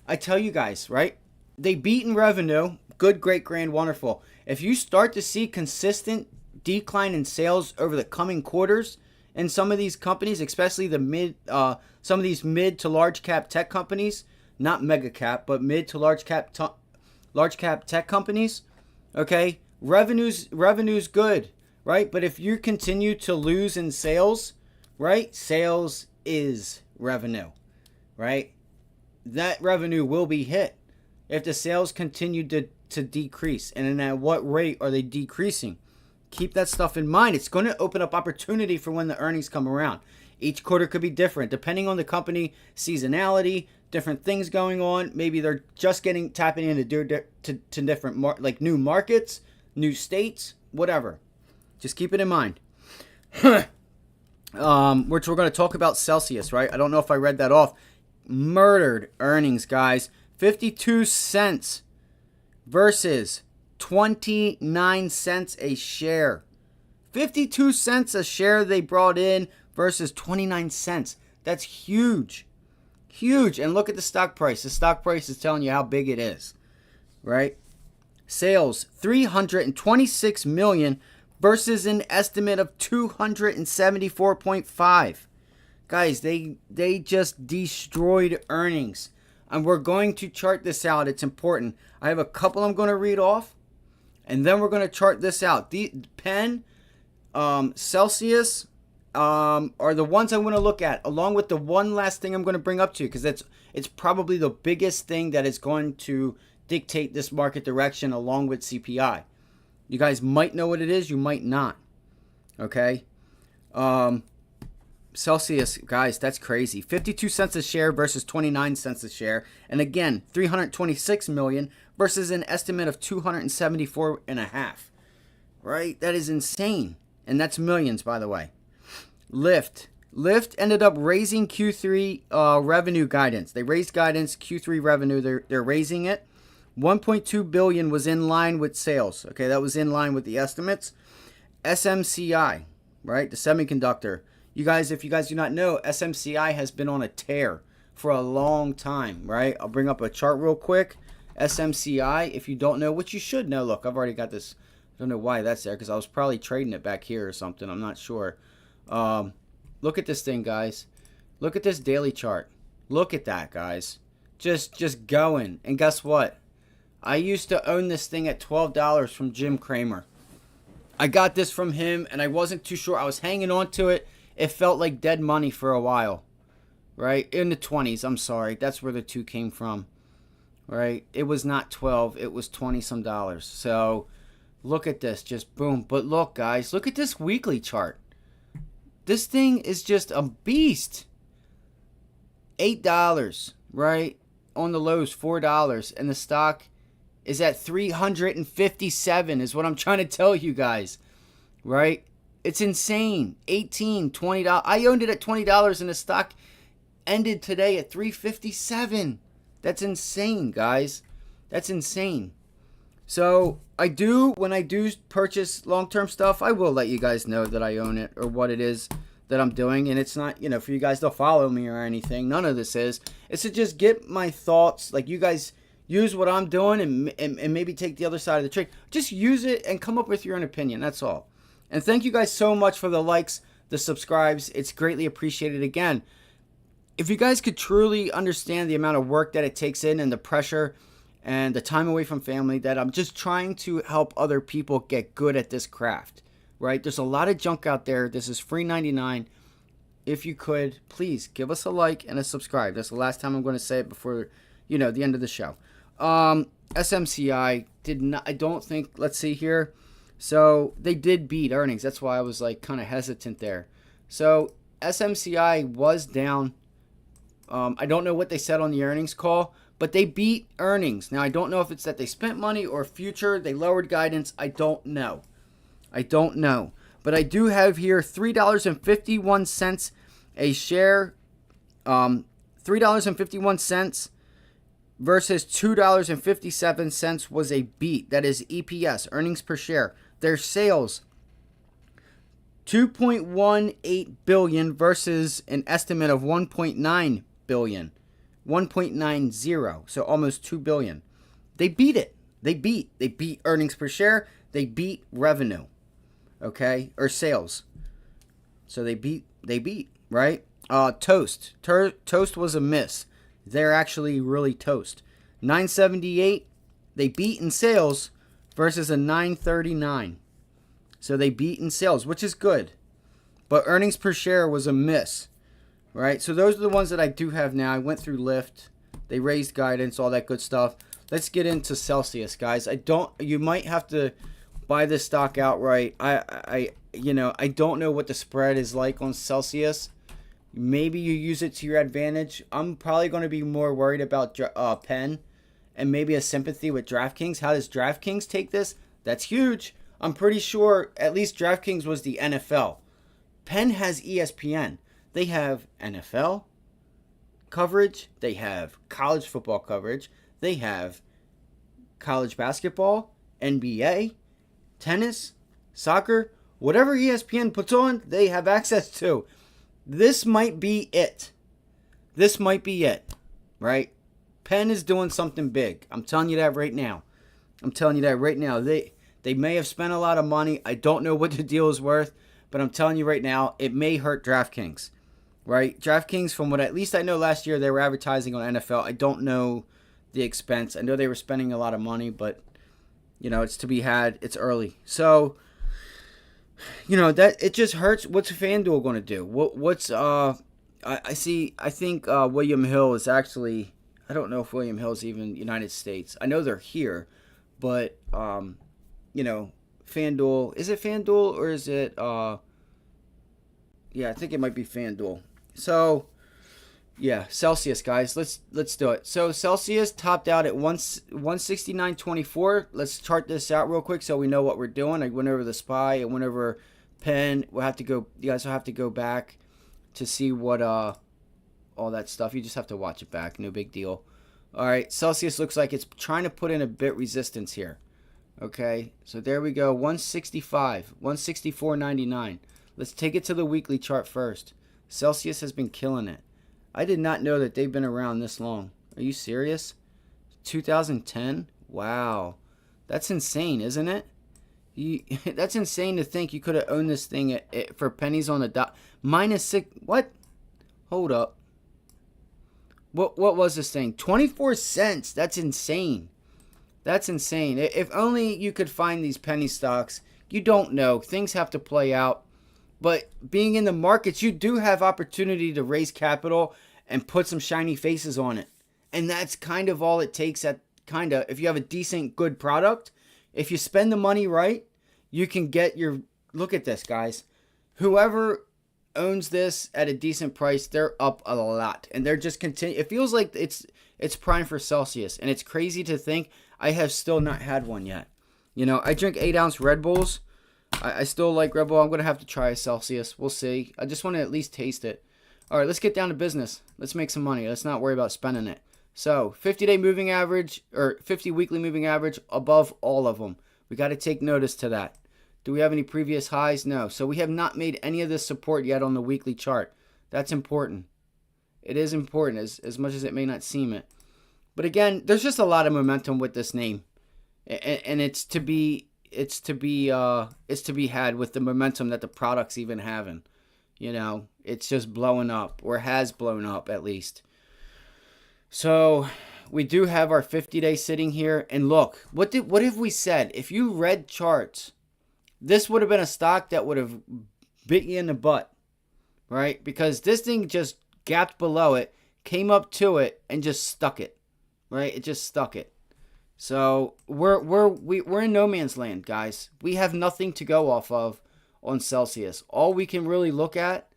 I tell you guys, right? They beat in revenue. Good, great, grand, wonderful. If you start to see consistent decline in sales over the coming quarters in some of these companies, especially some of these mid to large cap tech companies, not mega cap, but mid to large cap tech companies, okay? Revenue's good. Right? But if you continue to lose in sales, right? Sales is revenue, right? That revenue will be hit if the sales continue to decrease. And then at what rate are they decreasing? Keep that stuff in mind. It's going to open up opportunity for when the earnings come around. Each quarter could be different depending on the company, seasonality, different things going on. Maybe they're just tapping into to different new markets, new states, whatever. Just keep it in mind. Which we're going to talk about Celsius, right? I don't know if I read that off. Murdered earnings, guys. 52 cents versus 29 cents a share. 52 cents a share they brought in versus 29 cents. That's huge. Huge. And look at the stock price. The stock price is telling you how big it is, right? Sales, 326 million versus an estimate of 274.5. Guys, they just destroyed earnings. And we're going to chart this out. It's important. I have a couple I'm going to read off, and then we're going to chart this out. The Penn, Celsius are the ones I want to look at, along with the one last thing I'm going to bring up to you, because it's probably the biggest thing that is going to dictate this market direction, along with CPI. You guys might know what it is. You might not. Okay. Celsius, guys, that's crazy. 52 cents a share versus 29 cents a share. And again, 326 million versus an estimate of 274.5. Right? That is insane. And that's millions, by the way. Lyft ended up raising Q3 revenue guidance. They raised guidance, Q3 revenue. They're raising it. 1.2 billion was in line with sales. Okay, that was in line with the estimates. SMCI, right? The semiconductor. You guys, if you guys do not know, SMCI has been on a tear for a long time, right? I'll bring up a chart real quick. SMCI, if you don't know, which you should know. Look, I've already got this I don't know why that's there, because I was probably trading it back here or something. I'm not sure. Look at this thing, guys. Look at this daily chart. Look at that, guys. Just going. And guess what? I used to own this thing at $12 from Jim Cramer. I got this from him, and I wasn't too sure. I was hanging on to it. It felt like dead money for a while. Right? In the 20s, I'm sorry. That's where the 2 came from. Right? It was not 12. It was 20 some dollars. So, look at this. Just boom. But look, guys. Look at this weekly chart. This thing is just a beast. $8, right? On the lows, $4. And the stock is at 357 is what I'm trying to tell you guys. Right? It's insane. $18, $20. I owned it at $20 and the stock ended today at 357. That's insane, guys. That's insane. So, when I do purchase long-term stuff, I will let you guys know that I own it or what it is that I'm doing. And it's not, for you guys to follow me or anything. None of this is. It's to just get my thoughts. Like, you guys use what I'm doing and maybe take the other side of the trade. Just use it and come up with your own opinion. That's all. And thank you guys so much for the likes, the subscribes. It's greatly appreciated. Again, if you guys could truly understand the amount of work that it takes in and the pressure and the time away from family, that I'm just trying to help other people get good at this craft, right? There's a lot of junk out there. This is free 99. If you could, please give us a like and a subscribe. That's the last time I'm going to say it before, the end of the show. SMCI did not, I don't think, let's see here. So they did beat earnings. That's why I was like kind of hesitant there. So SMCI was down. I don't know what they said on the earnings call, but they beat earnings. Now, I don't know if it's that they spent money or future. They lowered guidance. I don't know. But I do have here $3.51 a share. $3.51 versus $2.57 was a beat. That is EPS, earnings per share. Their sales, $2.18 billion versus an estimate of $1.9 billion. 1.90, so almost $2 billion. They beat it. They beat earnings per share. They beat revenue. Okay? Or sales. So they beat, right? Toast. Toast was a miss. They're actually really toast. 978, they beat in sales versus a 939. So they beat in sales, which is good. But earnings per share was a miss. Right? So those are the ones that I do have now. I went through Lyft. They raised guidance, all that good stuff. Let's get into Celsius, guys. You might have to buy this stock outright. I don't know what the spread is like on Celsius. Maybe you use it to your advantage. I'm probably going to be more worried about Penn and maybe a sympathy with DraftKings. How does DraftKings take this? That's huge. I'm pretty sure at least DraftKings was the NFL. Penn has ESPN. They have NFL coverage. They have college football coverage. They have college basketball, NBA, tennis, soccer. Whatever ESPN puts on, they have access to. This might be it. Right? Penn is doing something big. I'm telling you that right now. They may have spent a lot of money. I don't know what the deal is worth, but I'm telling you right now, it may hurt DraftKings. Right? DraftKings, from what at least I know last year, they were advertising on NFL. I don't know the expense. I know they were spending a lot of money, but, it's to be had. It's early. So, that it just hurts. What's FanDuel going to do? I think William Hill is actually, I don't know if William Hill is even United States. I know they're here, but, FanDuel, is it FanDuel or is it, yeah, I think it might be FanDuel. So, yeah, Celsius, guys, let's do it. So Celsius topped out at 169.24. Let's chart this out real quick so we know what we're doing. I went over the SPY. I went over Penn. You guys will have to go back to see what all that stuff. You just have to watch it back. No big deal. All right, Celsius looks like it's trying to put in a bit resistance here. Okay, so there we go. 165, 164.99. Let's take it to the weekly chart first. Celsius has been killing it. I did not know that they've been around this long. Are you serious? 2010? Wow. That's insane, isn't it? That's insane to think you could have owned this thing for pennies on the dot. -6. What? Hold up. What was this thing? 24 cents. That's insane. That's insane. If only you could find these penny stocks. You don't know. Things have to play out. But being in the markets, you do have opportunity to raise capital and put some shiny faces on it. And that's kind of all it takes if you have a decent, good product. If you spend the money right, you can get your, look at this, guys. Whoever owns this at a decent price, they're up a lot. And they're just it feels like it's prime for Celsius. And it's crazy to think I have still not had one yet. You know, I drink 8-ounce Red Bulls. I still like Red Bull. I'm going to have to try a Celsius. We'll see. I just want to at least taste it. All right, let's get down to business. Let's make some money. Let's not worry about spending it. So, 50-day moving average, or 50 weekly moving average above all of them. We got to take notice to that. Do we have any previous highs? No. So, we have not made any of this support yet on the weekly chart. That's important. It is important, as much as it may not seem it. But again, there's just a lot of momentum with this name. And it's to be had with the momentum that the product's even having. You know, it's just blowing up, or has blown up at least. So we do have our 50-day sitting here, and look, what have we said? If you read charts, this would have been a stock that would have bit you in the butt, right? Because this thing just gapped below it, came up to it, and just stuck it, right? It just stuck it. So we're in no man's land, guys. We have nothing to go off of on Celsius. All we can really look at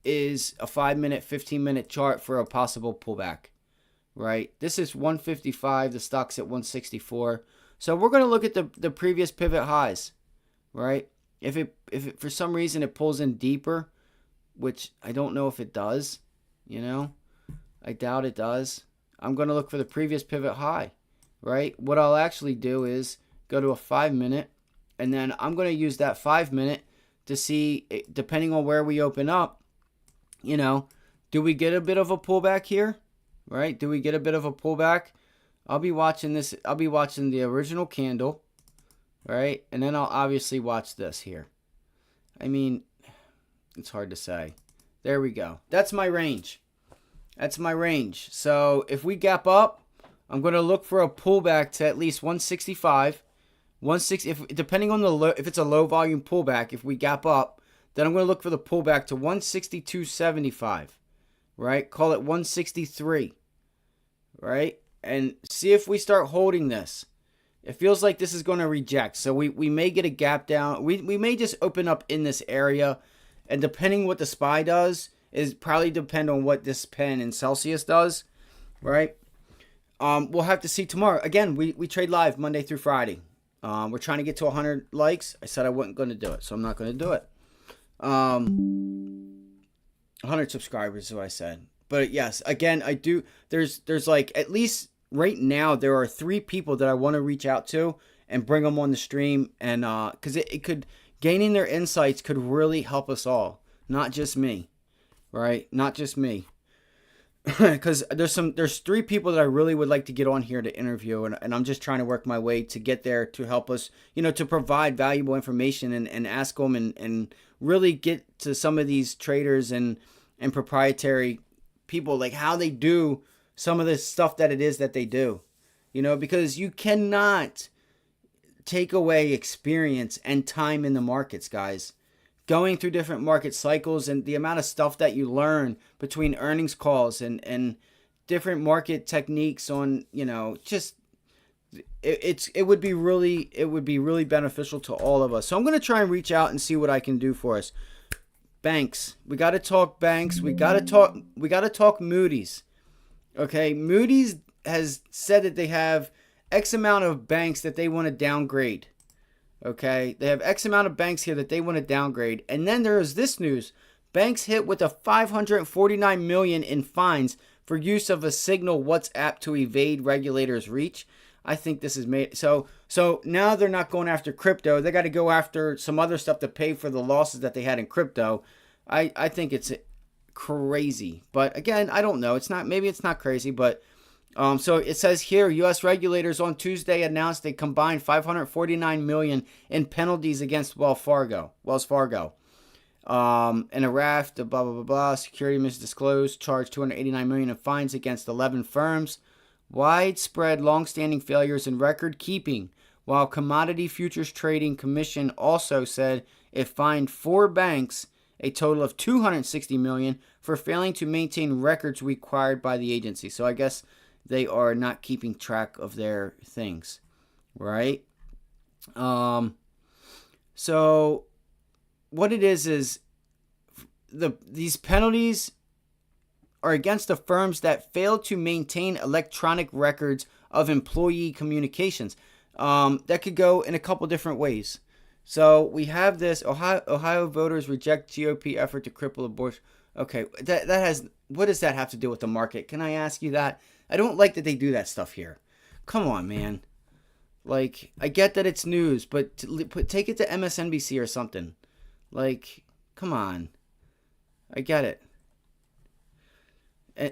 is a 5-minute, 15-minute chart for a possible pullback, right? This is 155. The stock's at 164. So we're going to look at the previous pivot highs, right? If it for some reason it pulls in deeper, which I don't know if it does, you know, I doubt it does. I'm going to look for the previous pivot high. Right? What I'll actually do is go to a 5-minute, and then I'm going to use that 5-minute to see, depending on where we open up, you know, do we get a bit of a pullback here? Right? Do we get a bit of a pullback? I'll be watching this. I'll be watching the original candle, right? And then I'll obviously watch this here. I mean, it's hard to say. There we go. That's my range. That's my range. So if we gap up, I'm going to look for a pullback to at least 165. 160, depending on if it's a low volume pullback, if we gap up, then I'm going to look for the pullback to 162.75, right? Call it 163, right? And see if we start holding this. It feels like this is going to reject. So we may get a gap down. We may just open up in this area. And depending what the SPY does, is probably depend on what this pen in Celsius does, right? We'll have to see tomorrow. Again, we trade live Monday through Friday. We're trying to get to 100 likes. I said I wasn't going to do it, so I'm not going to do it. 100 subscribers, so I said. But yes, again, I do. There's like, at least right now, there are 3 people that I want to reach out to and bring them on the stream. And because it could, gaining their insights could really help us all, not just me, right? Not just me. Because there's 3 people that I really would like to get on here to interview, and I'm just trying to work my way to get there to help us, you know, to provide valuable information and ask them and really get to some of these traders and proprietary people, like how they do some of this stuff that it is that they do, you know, because you cannot take away experience and time in the markets, guys. Going through different market cycles and the amount of stuff that you learn between earnings calls and different market techniques on, you know, just it would be really beneficial to all of us. So I'm going to try and reach out and see what I can do for us. Banks. We got to talk banks. We got to talk Moody's. Okay, Moody's has said that they have X amount of banks that they want to downgrade. Okay, they have X amount of banks here that they want to downgrade. And then there is this news. Banks hit with a $549 million in fines for use of a Signal WhatsApp to evade regulators' reach. I think this is made so now they're not going after crypto. They got to go after some other stuff to pay for the losses that they had in crypto. I think it's crazy. But again, I don't know. Maybe it's not crazy, but So it says here, U.S. regulators on Tuesday announced a combined $549 million in penalties against Wells Fargo. In a raft of blah blah blah blah. Security misdisclosed, charged $289 million in fines against 11 firms. Widespread, long-standing failures in record keeping. While Commodity Futures Trading Commission also said it fined 4 banks a total of $260 million for failing to maintain records required by the agency. So I guess they are not keeping track of their things, right? So what it is these penalties are against the firms that fail to maintain electronic records of employee communications. That could go in a couple different ways. So we have this: Ohio voters reject GOP effort to cripple abortion. Okay, that has, what does that have to do with the market? Can I ask you that? I don't like that they do that stuff here. Come on, man. Like, I get that it's news, but take it to MSNBC or something. Like, come on. I get it.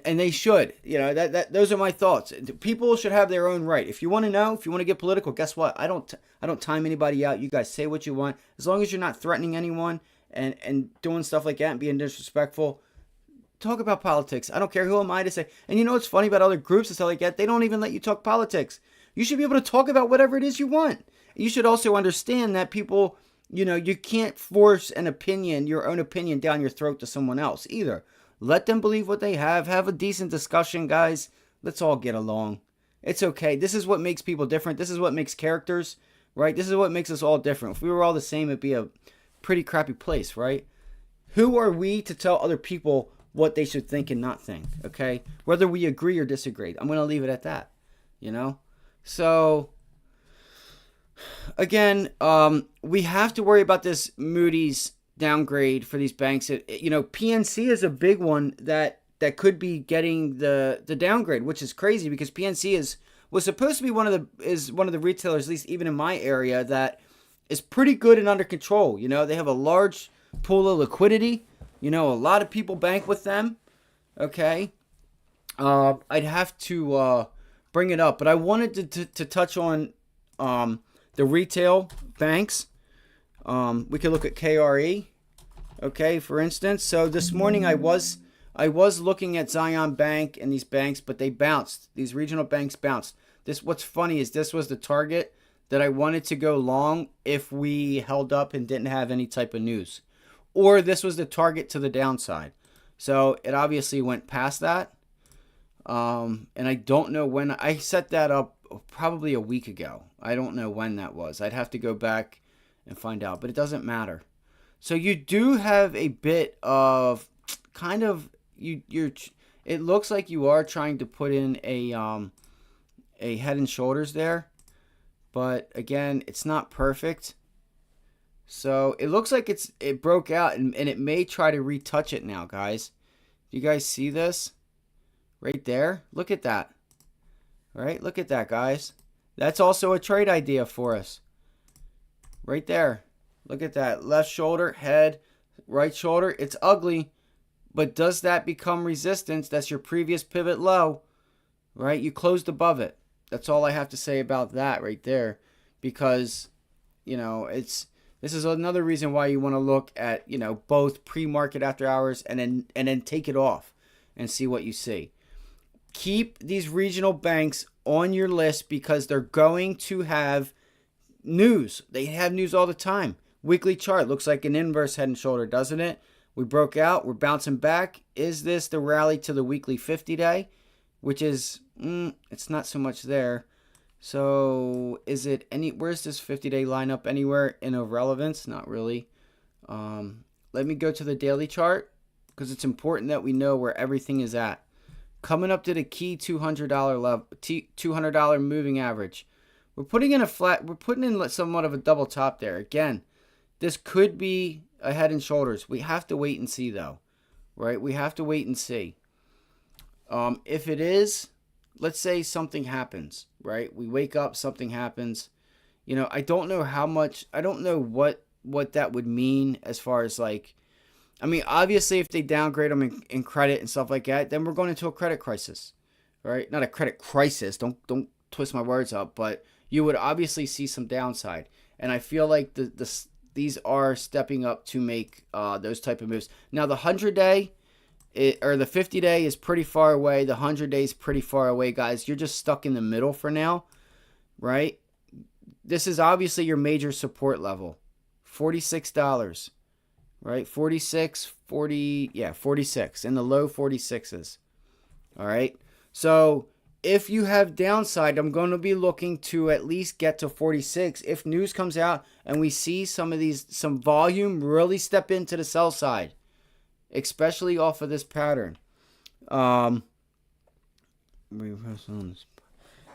And they should. You know, those are my thoughts. People should have their own right. If you want to know, if you want to get political, guess what? I don't time anybody out. You guys say what you want. As long as you're not threatening anyone and doing stuff like that and being disrespectful, talk about politics. I don't care. Who am I to say? And you know what's funny about other groups and stuff like that? They don't even let you talk politics. You should be able to talk about whatever it is you want. You should also understand that people, you know, you can't force an opinion, your own opinion, down your throat to someone else either. Let them believe what they have. Have a decent discussion, guys. Let's all get along. It's okay. This is what makes people different. This is what makes characters, right? This is what makes us all different. If we were all the same, it'd be a pretty crappy place, right? Who are we to tell other people what they should think and not think, okay? Whether we agree or disagree. I'm going to leave it at that, you know? So, again, we have to worry about this Moody's downgrade for these banks. You know, PNC is a big one that could be getting the downgrade, which is crazy because PNC was supposed to be one of the retailers, at least even in my area, that is pretty good and under control. You know, they have a large pool of liquidity. You know, a lot of people bank with them. Okay, I'd have to bring it up, but I wanted to touch on the retail banks. We could look at KRE, okay, for instance. So this morning I was looking at Zion Bank and these banks, but they bounced. These regional banks bounced. What's funny is this was the target that I wanted to go long if we held up and didn't have any type of news. Or this was the target to the downside. So it obviously went past that. And I don't know when. I set that up probably a week ago. I don't know when that was. I'd have to go back and find out, but it doesn't matter. So you do have a bit of kind of you're. It looks like you are trying to put in a Head and Shoulders there, but again, it's not perfect. So it looks like it broke out and it may try to retouch it now, guys. Do you guys see this? Right there? Look at that. All right, look at that, guys. That's also a trade idea for us. Right there. Look at that. Left shoulder, head, right shoulder. It's ugly, but does that become resistance? That's your previous pivot low, right? You closed above it. That's all I have to say about that right there, because, you know, this is another reason why you want to look at, you know, both pre-market after hours and then take it off and see what you see. Keep these regional banks on your list because they're going to have news. They have news all the time. Weekly chart looks like an inverse Head and Shoulder, doesn't it? We broke out. We're bouncing back. Is this the rally to the weekly 50-day? Which is, it's not so much there. So is it where's this 50-day lineup anywhere in irrelevance? Not really. Let me go to the daily chart because it's important that we know where everything is at. Coming up to the key $200 level, $200 moving average. We're putting in somewhat of a double top there. Again, this could be a Head and Shoulders. We have to wait and see though, right? We have to wait and see. If it is, let's say something happens, right? We wake up, something happens. You know, I don't know what that would mean as far as like, I mean, obviously if they downgrade them in credit and stuff like that, then we're going into a credit crisis. right? Not a credit crisis. Don't twist my words up, but you would obviously see some downside. And I feel like these are stepping up to make those type of moves. Now the 100-day or the 50-day is pretty far away. The 100-day is pretty far away, guys. You're just stuck in the middle for now, right? This is obviously your major support level. $46, right? 46, 40, yeah, 46 in the low 46s. All right. So if you have downside, I'm going to be looking to at least get to 46. If news comes out and we see some volume really step into the sell side, especially off of this pattern.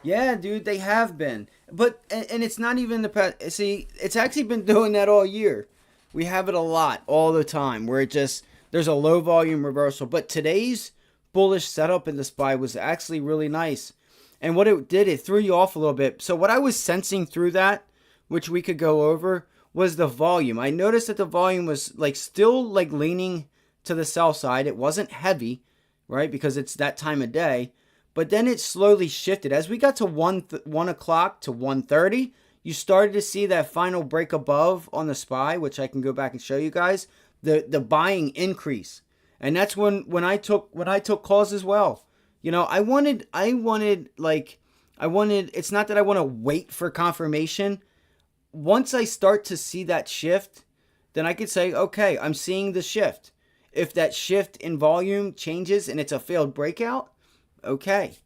Yeah, dude, they have been. But, and it's not even the past. See, it's actually been doing that all year. We have it a lot, all the time, where there's a low volume reversal. But today's bullish setup in the SPY was actually really nice. And what it did, it threw you off a little bit. So what I was sensing through that, which we could go over, was the volume. I noticed that the volume was still leaning to the sell side. It wasn't heavy, right? Because it's that time of day. But then it slowly shifted. As we got to 1 o'clock to 1:30, you started to see that final break above on the SPY, which I can go back and show you guys, the buying increase. And that's when I took calls as well. You know, I wanted it's not that I want to wait for confirmation. Once I start to see that shift, then I could say, okay, I'm seeing the shift. If that shift in volume changes and it's a failed breakout, okay.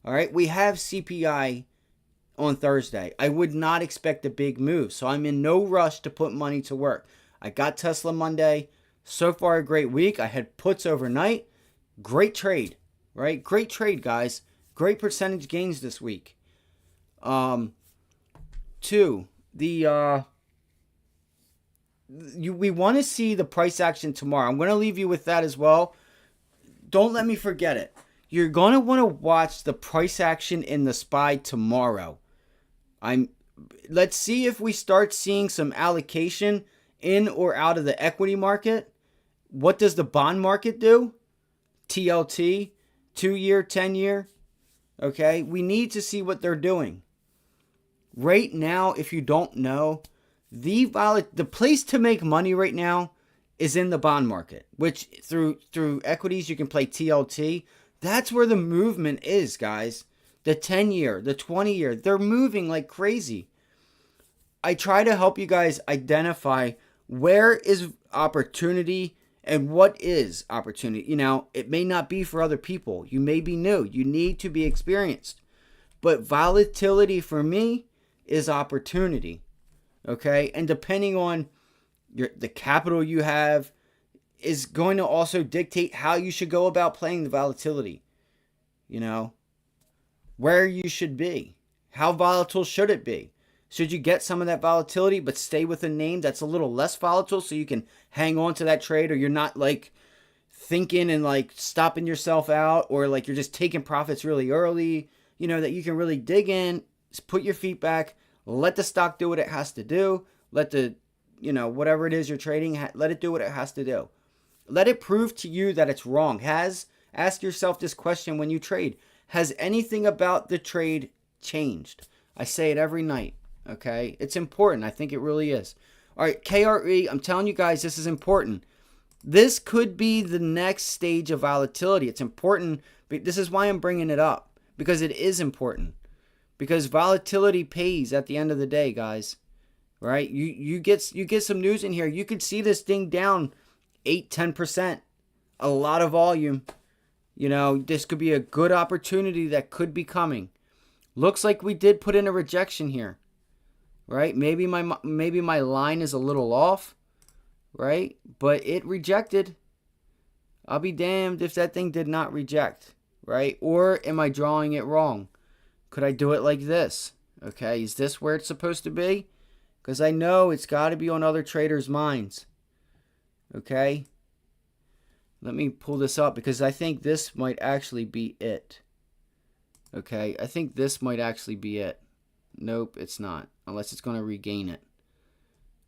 All right. We have CPI on Thursday. I would not expect a big move. So I'm in no rush to put money to work. I got Tesla Monday. So far, a great week. I had puts overnight. Great trade, right? Great trade, guys. Great percentage gains this week. Two, we want to see the price action tomorrow. I'm going to leave you with that as well. Don't let me forget it. You're going to want to watch the price action in the SPY tomorrow. Let's see if we start seeing some allocation in or out of the equity market. What does the bond market do? TLT, 2-year, 10-year. Okay, we need to see what they're doing. Right now, if you don't know, the place to make money right now is in the bond market, which through equities you can play TLT. That's where the movement is, guys. The 10-year, the 20-year, they're moving like crazy. I try to help you guys identify where is opportunity and what is opportunity. You know, it may not be for other people. You may be new. You need to be experienced. But volatility for me is opportunity. Okay? And depending on the capital you have is going to also dictate how you should go about playing the volatility. You know, where you should be. How volatile should it be? Should you get some of that volatility but stay with a name that's a little less volatile so you can hang on to that trade, or you're not thinking and stopping yourself out, or you're just taking profits really early, you know, that you can really dig in, put your feet back, let the stock do what it has to do, let whatever it is you're trading, let it do what it has to do. Let it prove to you that it's wrong. Ask yourself this question when you trade. Has anything about the trade changed? I say it every night. Okay, it's important. I think it really is. All right, KRE, I'm telling you guys, this is important. This could be the next stage of volatility. It's important. This is why I'm bringing it up, because it is important. Because volatility pays at the end of the day, guys. Right? You get some news in here. You could see this thing down 8-10%. A lot of volume. You know, this could be a good opportunity that could be coming. Looks like we did put in a rejection here. Right? Maybe my line is a little off, right? But it rejected. I'll be damned if that thing did not reject, right? Or am I drawing it wrong? Could I do it like this? Okay, is this where it's supposed to be? Because I know it's got to be on other traders' minds. Okay? Let me pull this up because I think this might actually be it. Okay, I think this might actually be it. Nope, it's not. Unless it's going to regain it.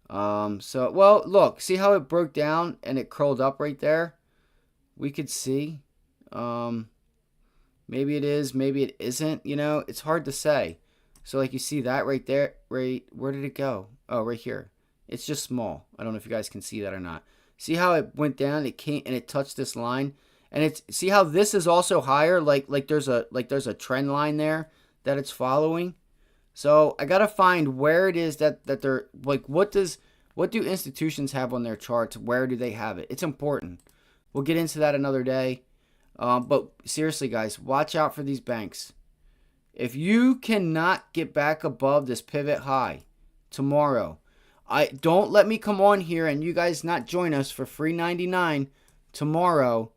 Well, look. See how it broke down and it curled up right there? We could see. Maybe it is, maybe it isn't, you know, it's hard to say. So like you see that right there, right, where did it go? Oh, right here. It's just small. I don't know if you guys can see that or not. See how it went down, it came and it touched this line? And it's, see how this is also higher, like there's a trend line there that it's following. So I gotta find where it is that they're like, what do institutions have on their charts? Where do they have it? It's important. We'll get into that another day. But seriously, guys, watch out for these banks. If you cannot get back above this pivot high tomorrow, don't let me come on here and you guys not join us for free 99 tomorrow.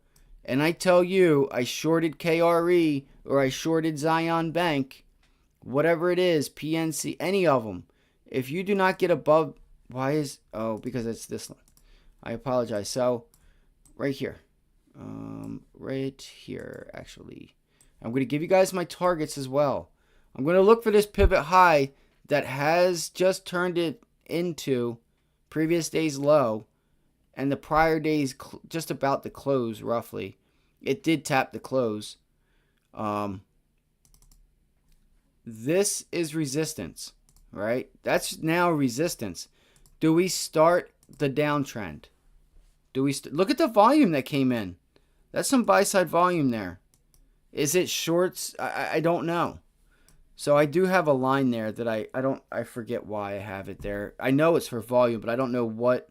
And I tell you, I shorted KRE or I shorted Zion Bank, whatever it is, PNC, any of them. If you do not get above, because it's this one. I apologize. So, right here. Right here, actually. I'm going to give you guys my targets as well. I'm going to look for this pivot high that has just turned it into previous day's low and the prior day's just about to close roughly. It did tap the close. This is resistance, right? That's now resistance. Do we start the downtrend? Do we look at the volume that came in? That's some buy side volume there. Is it shorts? I don't know. So I do have a line there that I forget why I have it there. I know it's for volume, but I don't know what.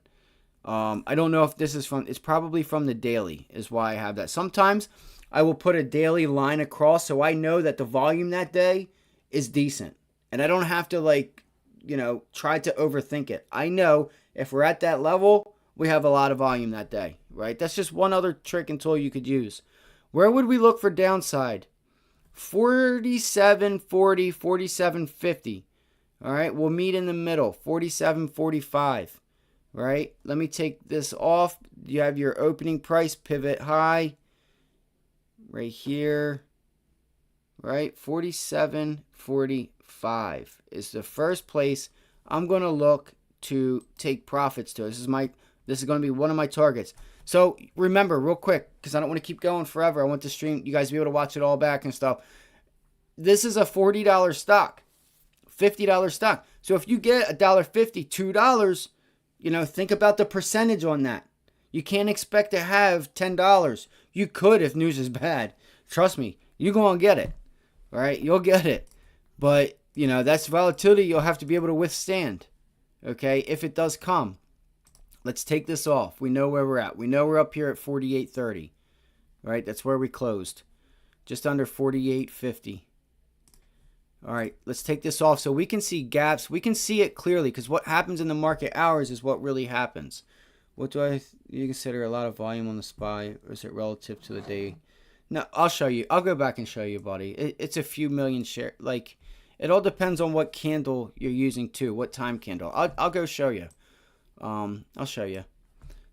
I don't know if this is from. It's probably from the daily is why I have that. Sometimes I will put a daily line across so I know that the volume that day is decent, and I don't have to try to overthink it. I know if we're at that level, we have a lot of volume that day, right? That's just one other trick and tool you could use. Where would we look for downside? 47.40, 47.50. All right, we'll meet in the middle, 47.45. Right? Let me take this off. You have your opening price pivot high right here. Right? 47.45 is the first place I'm going to look to take profits to. This is going to be one of my targets. So remember, real quick, because I don't want to keep going forever. I want the stream, you guys to be able to watch it all back and stuff. This is a $40 stock, $50 stock. So if you get $1.50, $2, think about the percentage on that. You can't expect to have $10. You could if news is bad. Trust me, you're going to get it. All right, you'll get it. But, that's volatility you'll have to be able to withstand. Okay, if it does come. Let's take this off. We know where we're at. We know we're up here at 48.30. All right, that's where we closed. Just under 48.50. All right, let's take this off so we can see gaps. We can see it clearly because what happens in the market hours is what really happens. What do you consider a lot of volume on the SPY, or is it relative to the day? No, I'll show you. I'll go back and show you, buddy. It's a few million share. It all depends on what candle you're using too, what time candle. I'll go show you. I'll show you.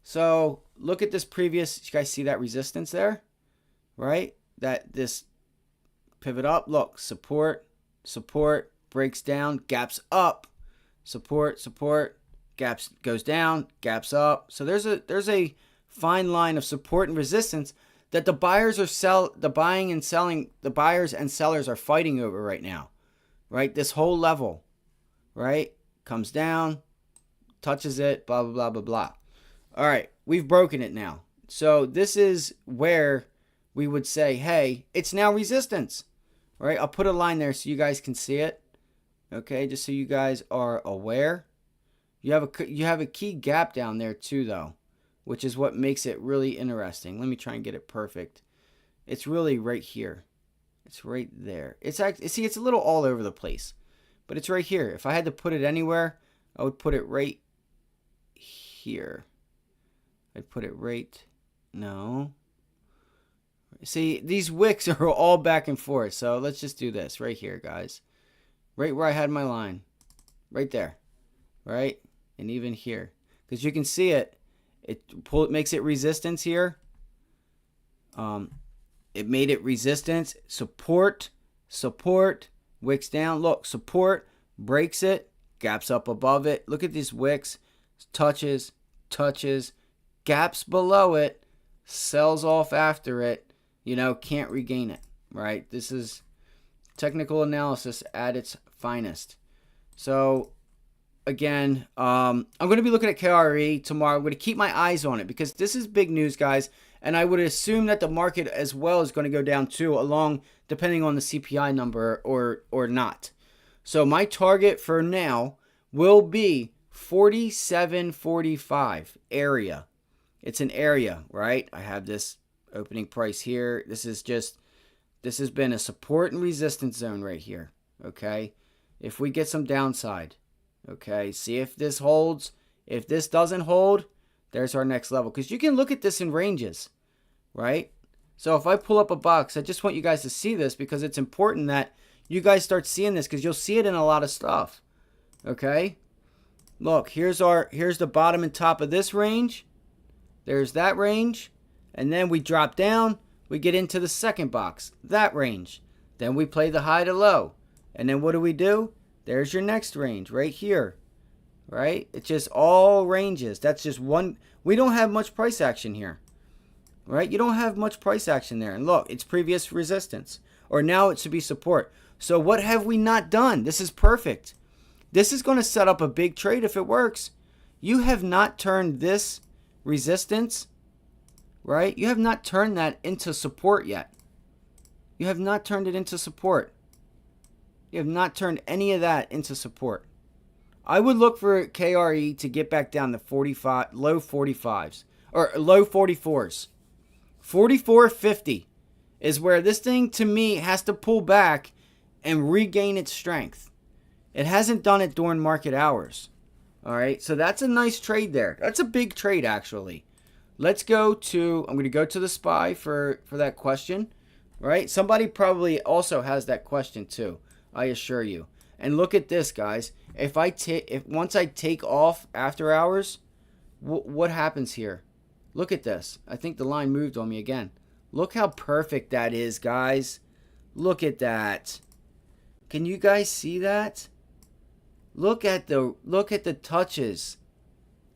So look at this previous. You guys see that resistance there, right? This pivot up. Look, support, breaks down, gaps up, support, gaps goes down, gaps up. So there's a fine line of support and resistance that the buyers and sellers are fighting over right now, right? This whole level, right, comes down, touches it, blah blah blah blah blah. All right, we've broken it now. So this is where we would say, hey, it's now resistance. All right, I'll put a line there so you guys can see it. Okay, just so you guys are aware. You have a key gap down there too, though, which is what makes it really interesting. Let me try and get it perfect. It's really right here. It's right there. It's a little all over the place, but it's right here. If I had to put it anywhere, I would put it right here. I'd put it right. No. See, these wicks are all back and forth. So let's just do this right here, guys. Right where I had my line. Right there. Right? And even here. Because you can see it. It makes it resistance here. It made it resistance. Support. Wicks down. Look, support. Breaks it. Gaps up above it. Look at these wicks. Touches. Gaps below it. Sells off after it. Can't regain it, right? This is technical analysis at its finest. So again, I'm going to be looking at KRE tomorrow. I'm going to keep my eyes on it because this is big news, guys. And I would assume that the market as well is going to go down too, along depending on the CPI number or not. So my target for now will be 47.45 area. It's an area, right? I have this opening price here. This has been a support and resistance zone right here. Okay. If we get some downside, okay, see if this holds. If this doesn't hold, there's our next level. Because you can look at this in ranges, right? So if I pull up a box, I just want you guys to see this because it's important that you guys start seeing this because you'll see it in a lot of stuff. Okay? Look, here's the bottom and top of this range. There's that range. And then we drop down. We get into the second box, that range. Then we play the high to low. And then what do? There's your next range right here. Right? It's just all ranges. That's just one. We don't have much price action here. Right? You don't have much price action there. And look, it's previous resistance. Or now it should be support. So what have we not done? This is perfect. This is going to set up a big trade if it works. You have not turned this resistance, right? You have not turned that into support yet. You have not turned it into support. You have not turned any of that into support. I would look for KRE to get back down to 45, low 45s or low 44s. 44.50 is where this thing to me has to pull back and regain its strength. It hasn't done it during market hours. All right, so that's a nice trade there. That's a big trade actually. Let's go to, I'm going to go to the SPY for that question, right? Somebody probably also has that question too, I assure you. And look at this, guys. If once I take off after hours, what happens here? Look at this. I think the line moved on me again. Look how perfect that is, guys. Look at that. Can you guys see that? Look at the touches.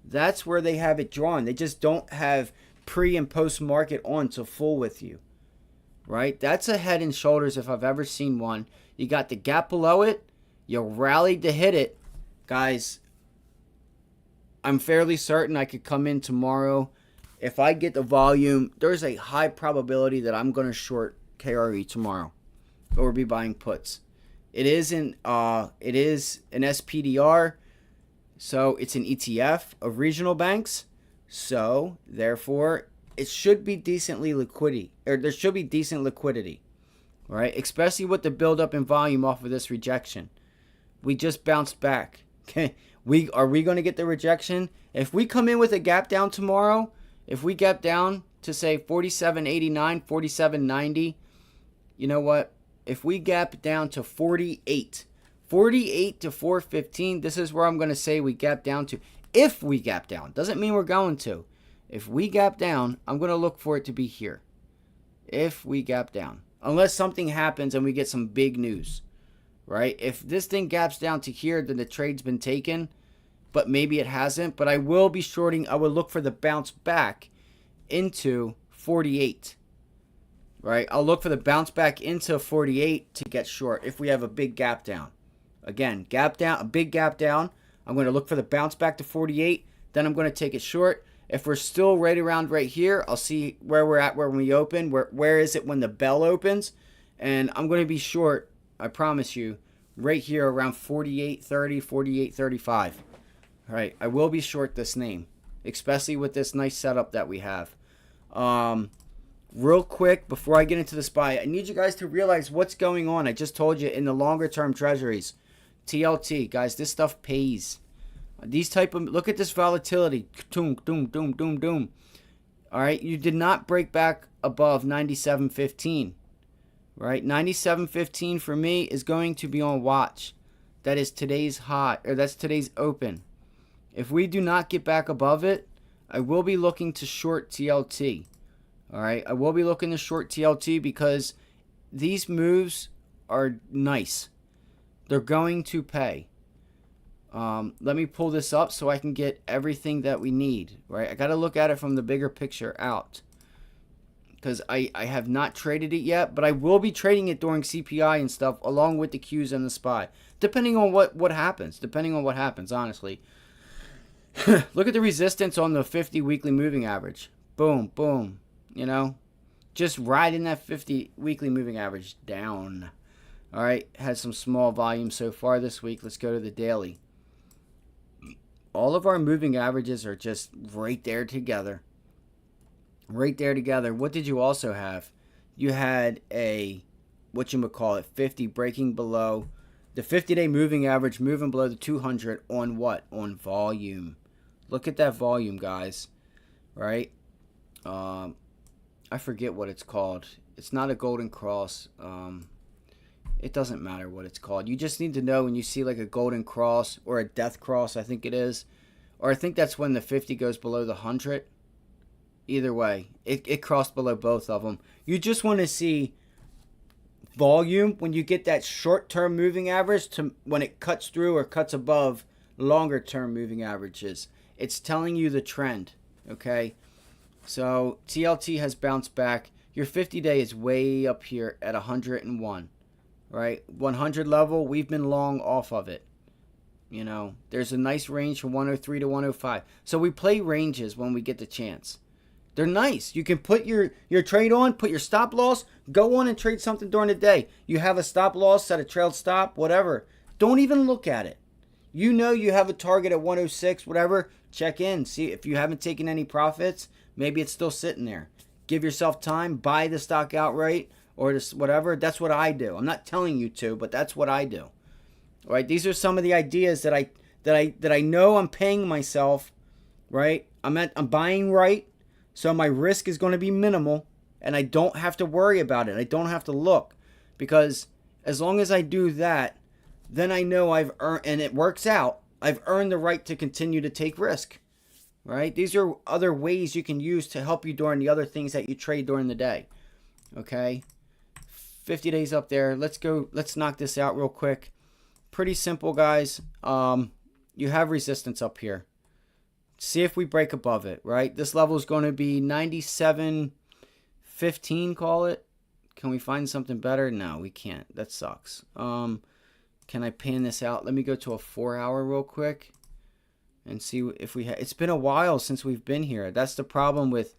That's where they have it drawn. They just don't have pre and post market on to full with you. Right? That's a head and shoulders if I've ever seen one. You got the gap below it. You rallied to hit it. Guys, I'm fairly certain I could come in tomorrow. If I get the volume, there's a high probability that I'm going to short KRE tomorrow or be buying puts. It is an SPDR, so it's an ETF of regional banks. So therefore, it should be decently liquidity, or there should be decent liquidity, right? Especially with the buildup in volume off of this rejection. We just bounced back. Okay, are we going to get the rejection? If we come in with a gap down tomorrow, if we gap down to say 47.89, 47.90, you know what? If we gap down to 48 to 415, this is where I'm going to say we gap down to. If we gap down, doesn't mean we're going to. If we gap down, I'm going to look for it to be here. If we gap down, unless something happens and we get some big news, right? If this thing gaps down to here, then the trade's been taken, but maybe it hasn't. But I will be shorting. I will look for the bounce back into 48. Right? I'll look for the bounce back into 48 to get short if we have a big gap down. Again, gap down, a big gap down. I'm going to look for the bounce back to 48. Then I'm going to take it short. If we're still right around right here, I'll see where we're at when we open. Where is it when the bell opens? And I'm going to be short, I promise you, right here around 48.30, 48.35. All right, I will be short this name, especially with this nice setup that we have. Real quick, before I get into the SPY, I need you guys to realize what's going on. I just told you in the longer term treasuries. TLT, guys, this stuff pays. These type of, look at this volatility. Doom, doom, doom, doom, doom. All right, you did not break back above 97.15. Right, 97.15 for me is going to be on watch. That is today's high, or that's today's open. If we do not get back above it, I will be looking to short TLT. All right, I will be looking to short TLT because these moves are nice. They're going to pay. Let me pull this up so I can get everything that we need, right? I got to look at it from the bigger picture out. because I have not traded it yet, but I will be trading it during CPI and stuff along with the Qs and the SPY, depending on what happens. Depending on what happens, honestly. Look at the resistance on the 50 weekly moving average. Boom, boom. You know, just riding that 50 weekly moving average down. All right, had some small volume so far this week. Let's go to the daily. All of our moving averages are just right there together. Right there together. What did you also have? You had a, whatchamacallit, 50 breaking below. The 50-day moving average moving below the 200 on what? On volume. Look at that volume, guys. Right? I forget what it's called. It's not a golden cross. It doesn't matter what it's called. You just need to know when you see like a golden cross or a death cross, I think it is. Or I think that's when the 50 goes below the 100. Either way, it crossed below both of them. You just want to see volume when you get that short-term moving average to when it cuts through or cuts above longer-term moving averages. It's telling you the trend, okay? So TLT has bounced back. Your 50-day is way up here at 101. Right, 100 level, we've been long off of it. You know, there's a nice range from 103 to 105. So we play ranges when we get the chance. They're nice. You can put your trade on, put your stop loss, go on and trade something during the day. You have a stop loss, set a trailed stop, whatever. Don't even look at it. You know you have a target at 106, whatever. Check in, see if you haven't taken any profits. Maybe it's still sitting there. Give yourself time, buy the stock outright. Or just whatever. That's what I do. I'm not telling you to, but that's what I do. All right. These are some of the ideas that I know I'm paying myself. Right. I'm buying right, so my risk is going to be minimal, and I don't have to worry about it. I don't have to look, because as long as I do that, then I know I've earned, and it works out. I've earned the right to continue to take risk. Right. These are other ways you can use to help you during the other things that you trade during the day. Okay. 50 days up there. Let's go. Let's knock this out real quick. Pretty simple, guys. You have resistance up here. See if we break above it, right? This level is going to be 97.15, call it. Can we find something better? No, we can't. That sucks. Can I pan this out? Let me go to a 4-hour real quick and see if we have. It's been a while since we've been here. That's the problem with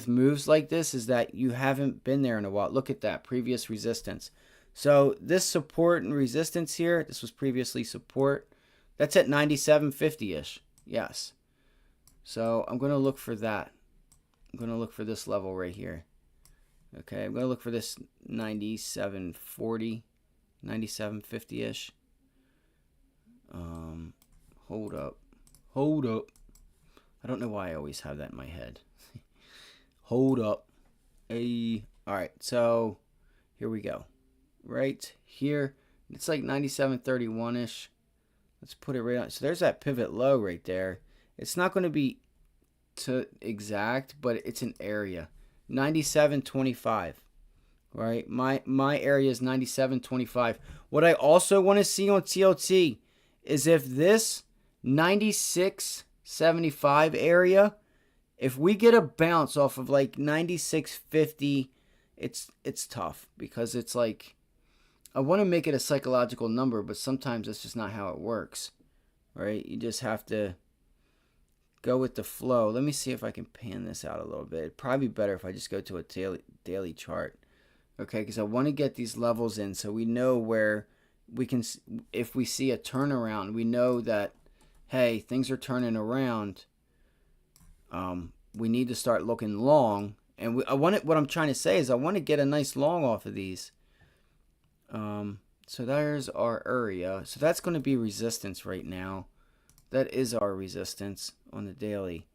moves like this, is that you haven't been there in a while. Look at that previous resistance. So this support and resistance here, this was previously support. That's at 97.50-ish. Yes. So I'm going to look for that. I'm going to look for this level right here. Okay, I'm going to look for this 97.40, 97.50-ish. Hold up. I don't know why I always have that in my head. Hold up. All right, so here we go. Right here, it's like 97.31-ish. Let's put it right on. So there's that pivot low right there. It's not going to be to exact, but it's an area. 97.25. Right? My area is 97.25. What I also want to see on TLT is if this 96.75 area, if we get a bounce off of like 96.50, it's tough, because it's like, I want to make it a psychological number, but sometimes that's just not how it works, right? You just have to go with the flow. Let me see if I can pan this out a little bit. It'd probably be better if I just go to a daily chart, okay? Because I want to get these levels in so we know where we can, if we see a turnaround, we know that, hey, things are turning around. We need to start looking long, and what I'm trying to say is I want to get a nice long off of these. So there's our area. So that's going to be resistance right now. That is our resistance on the daily.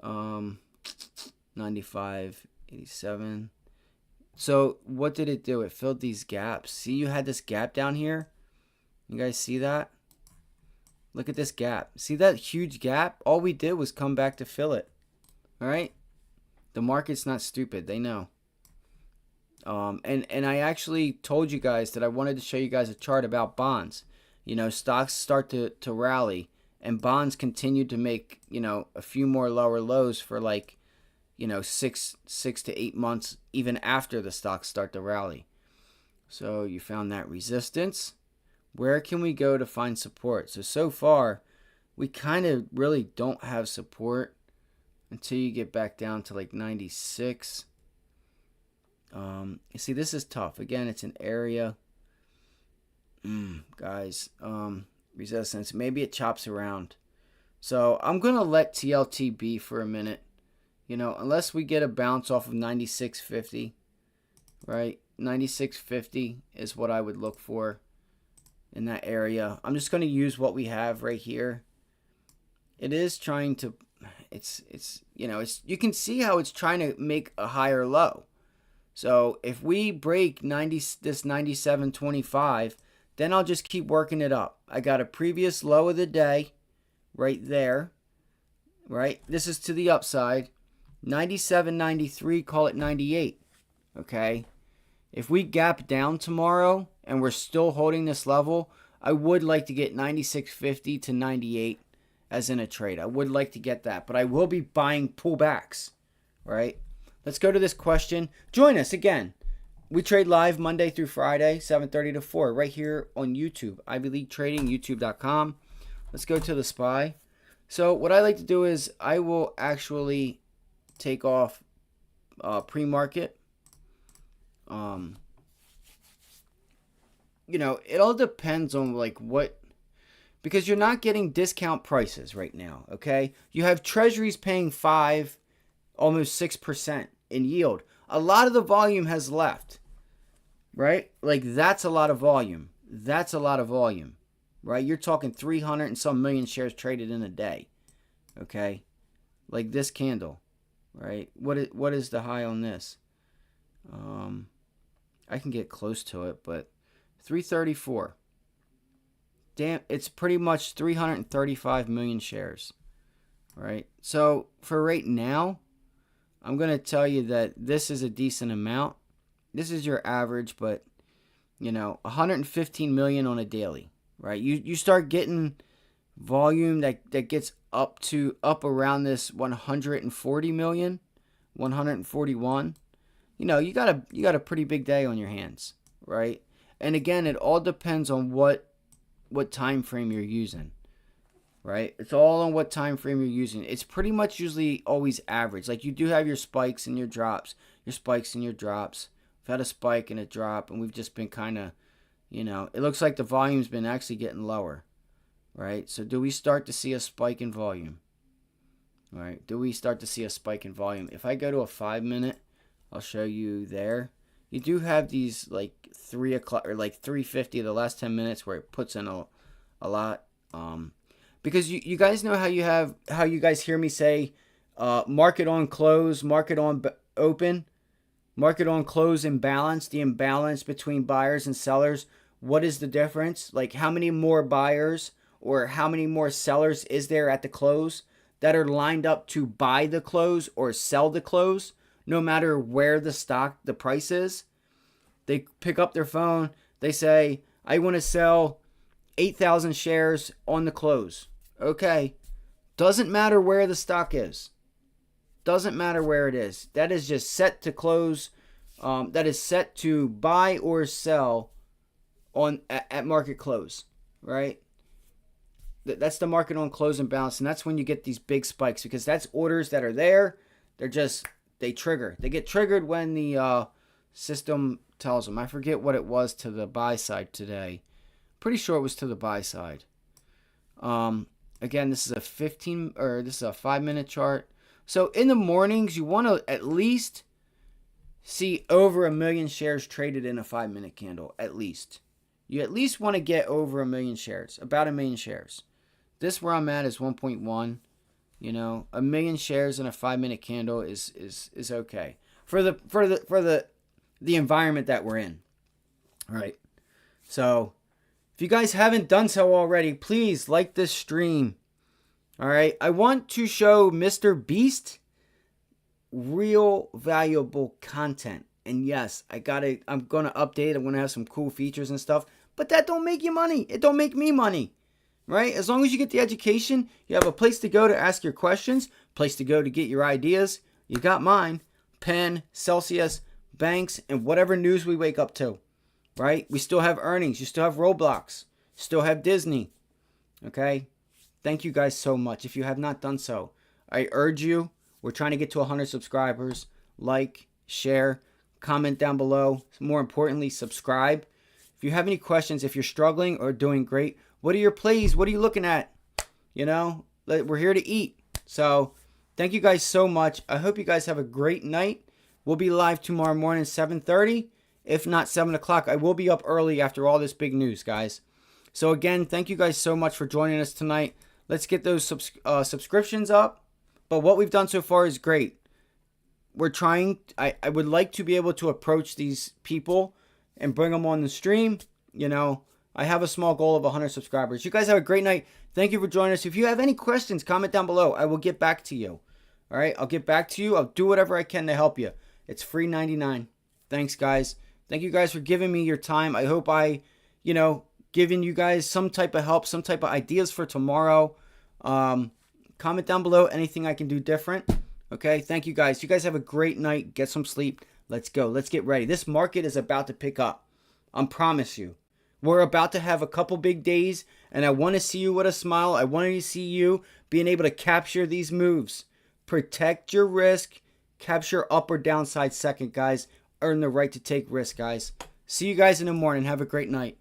95.87. So what did it do? It filled these gaps. See, you had this gap down here. You guys see that? Look at this gap. See that huge gap? All we did was come back to fill it. All right? The market's not stupid. They know. And I actually told you guys that I wanted to show you guys a chart about bonds. You know, stocks start to rally, and bonds continued to make, you know, a few more lower lows for like, six to 8 months, even after the stocks start to rally. So you found that resistance. Where can we go to find support? So far, we kind of really don't have support until you get back down to like 96. You see, this is tough. Again, it's an area. Guys, resistance. Maybe it chops around. So I'm going to let TLT be for a minute. Unless we get a bounce off of 96.50, right? 96.50 is what I would look for in that area. I'm just going to use what we have right here. It is trying to, you can see how it's trying to make a higher low. So if we break this 97.25, then I'll just keep working it up. I got a previous low of the day right there, right? This is to the upside. 97.93, call it 98, okay? If we gap down tomorrow and we're still holding this level, I would like to get 96.50 to 98 as in a trade. I would like to get that, but I will be buying pullbacks, right? Let's go to this question. Join us again. We trade live Monday through Friday, 7:30 to 4, right here on YouTube. Ivy League Trading, youtube.com. Let's go to the SPY. So what I like to do is I will actually take off pre-market. It all depends on what, because you're not getting discount prices right now, okay? You have treasuries paying 5, almost 6% in yield. A lot of the volume has left, right? That's a lot of volume. That's a lot of volume, right? You're talking 300 and some million shares traded in a day, okay? Like this candle, right? What is the high on this? I can get close to it, but 334. Damn, it's pretty much 335 million shares, right? So for right now, I'm going to tell you that this is a decent amount. This is your average, but 115 million on a daily, right? You start getting volume that gets up around this 140 million, 141. You got a pretty big day on your hands, right? And again, it all depends on what time frame you're using, right? It's all on what time frame you're using. It's pretty much usually always average. Like you do have your spikes and your drops, your spikes and your drops. We've had a spike and a drop, and we've just been kind of, it looks like the volume's been actually getting lower, right? So do we start to see a spike in volume? Right? Do we start to see a spike in volume? If I go to a 5-minute, I'll show you there. You do have these 3 o'clock or 3:50 the last 10 minutes where it puts in a lot. Because you guys know how you guys hear me say market on close, market on open, market on close imbalance, the imbalance between buyers and sellers. What is the difference? Like how many more buyers or how many more sellers is there at the close that are lined up to buy the close or sell the close? No matter where the price is, they pick up their phone. They say, I want to sell 8,000 shares on the close. Okay. Doesn't matter where the stock is. Doesn't matter where it is. That is just set to close. That is set to buy or sell at market close, right? That's the market on close and balance. And that's when you get these big spikes because that's orders that are there. They trigger. They get triggered when the system tells them. I forget what it was to the buy side today. Pretty sure it was to the buy side. Again, this is a 5-minute chart. So in the mornings, you want to at least see over 1 million shares traded in a 5-minute candle. At least. You at least want to get over 1 million shares. About 1 million shares. This where I'm at is 1.1. 1 million shares in a 5-minute candle is okay for the environment that we're in. All right. So if you guys haven't done so already, please like this stream. All right. I want to show Mr. Beast real valuable content. And yes, I'm going to update. I'm going to have some cool features and stuff, but that don't make you money. It don't make me money. Right? As long as you get the education, you have a place to go to ask your questions, place to go to get your ideas. You got mine. Penn, Celsius, Banks, and whatever news we wake up to. Right? We still have earnings. You still have Roblox. You still have Disney. Okay? Thank you guys so much. If you have not done so, I urge you. We're trying to get to 100 subscribers. Like, share, comment down below. More importantly, subscribe. If you have any questions, if you're struggling or doing great, what are your plays? What are you looking at? You know, we're here to eat. So, thank you guys so much. I hope you guys have a great night. We'll be live tomorrow morning, 7:30. If not 7 o'clock, I will be up early after all this big news, guys. So, again, thank you guys so much for joining us tonight. Let's get those subscriptions up. But what we've done so far is great. We're trying. I would like to be able to approach these people and bring them on the stream. You know, I have a small goal of 100 subscribers. You guys have a great night. Thank you for joining us. If you have any questions, comment down below. I will get back to you. All right, I'll get back to you. I'll do whatever I can to help you. It's free 99. Thanks, guys. Thank you guys for giving me your time. I hope giving you guys some type of help, some type of ideas for tomorrow. Comment down below anything I can do different. Okay, thank you guys. You guys have a great night. Get some sleep. Let's go. Let's get ready. This market is about to pick up. I promise you. We're about to have a couple big days, and I want to see you with a smile. I want to see you being able to capture these moves. Protect your risk. Capture up or downside second, guys. Earn the right to take risk, guys. See you guys in the morning. Have a great night.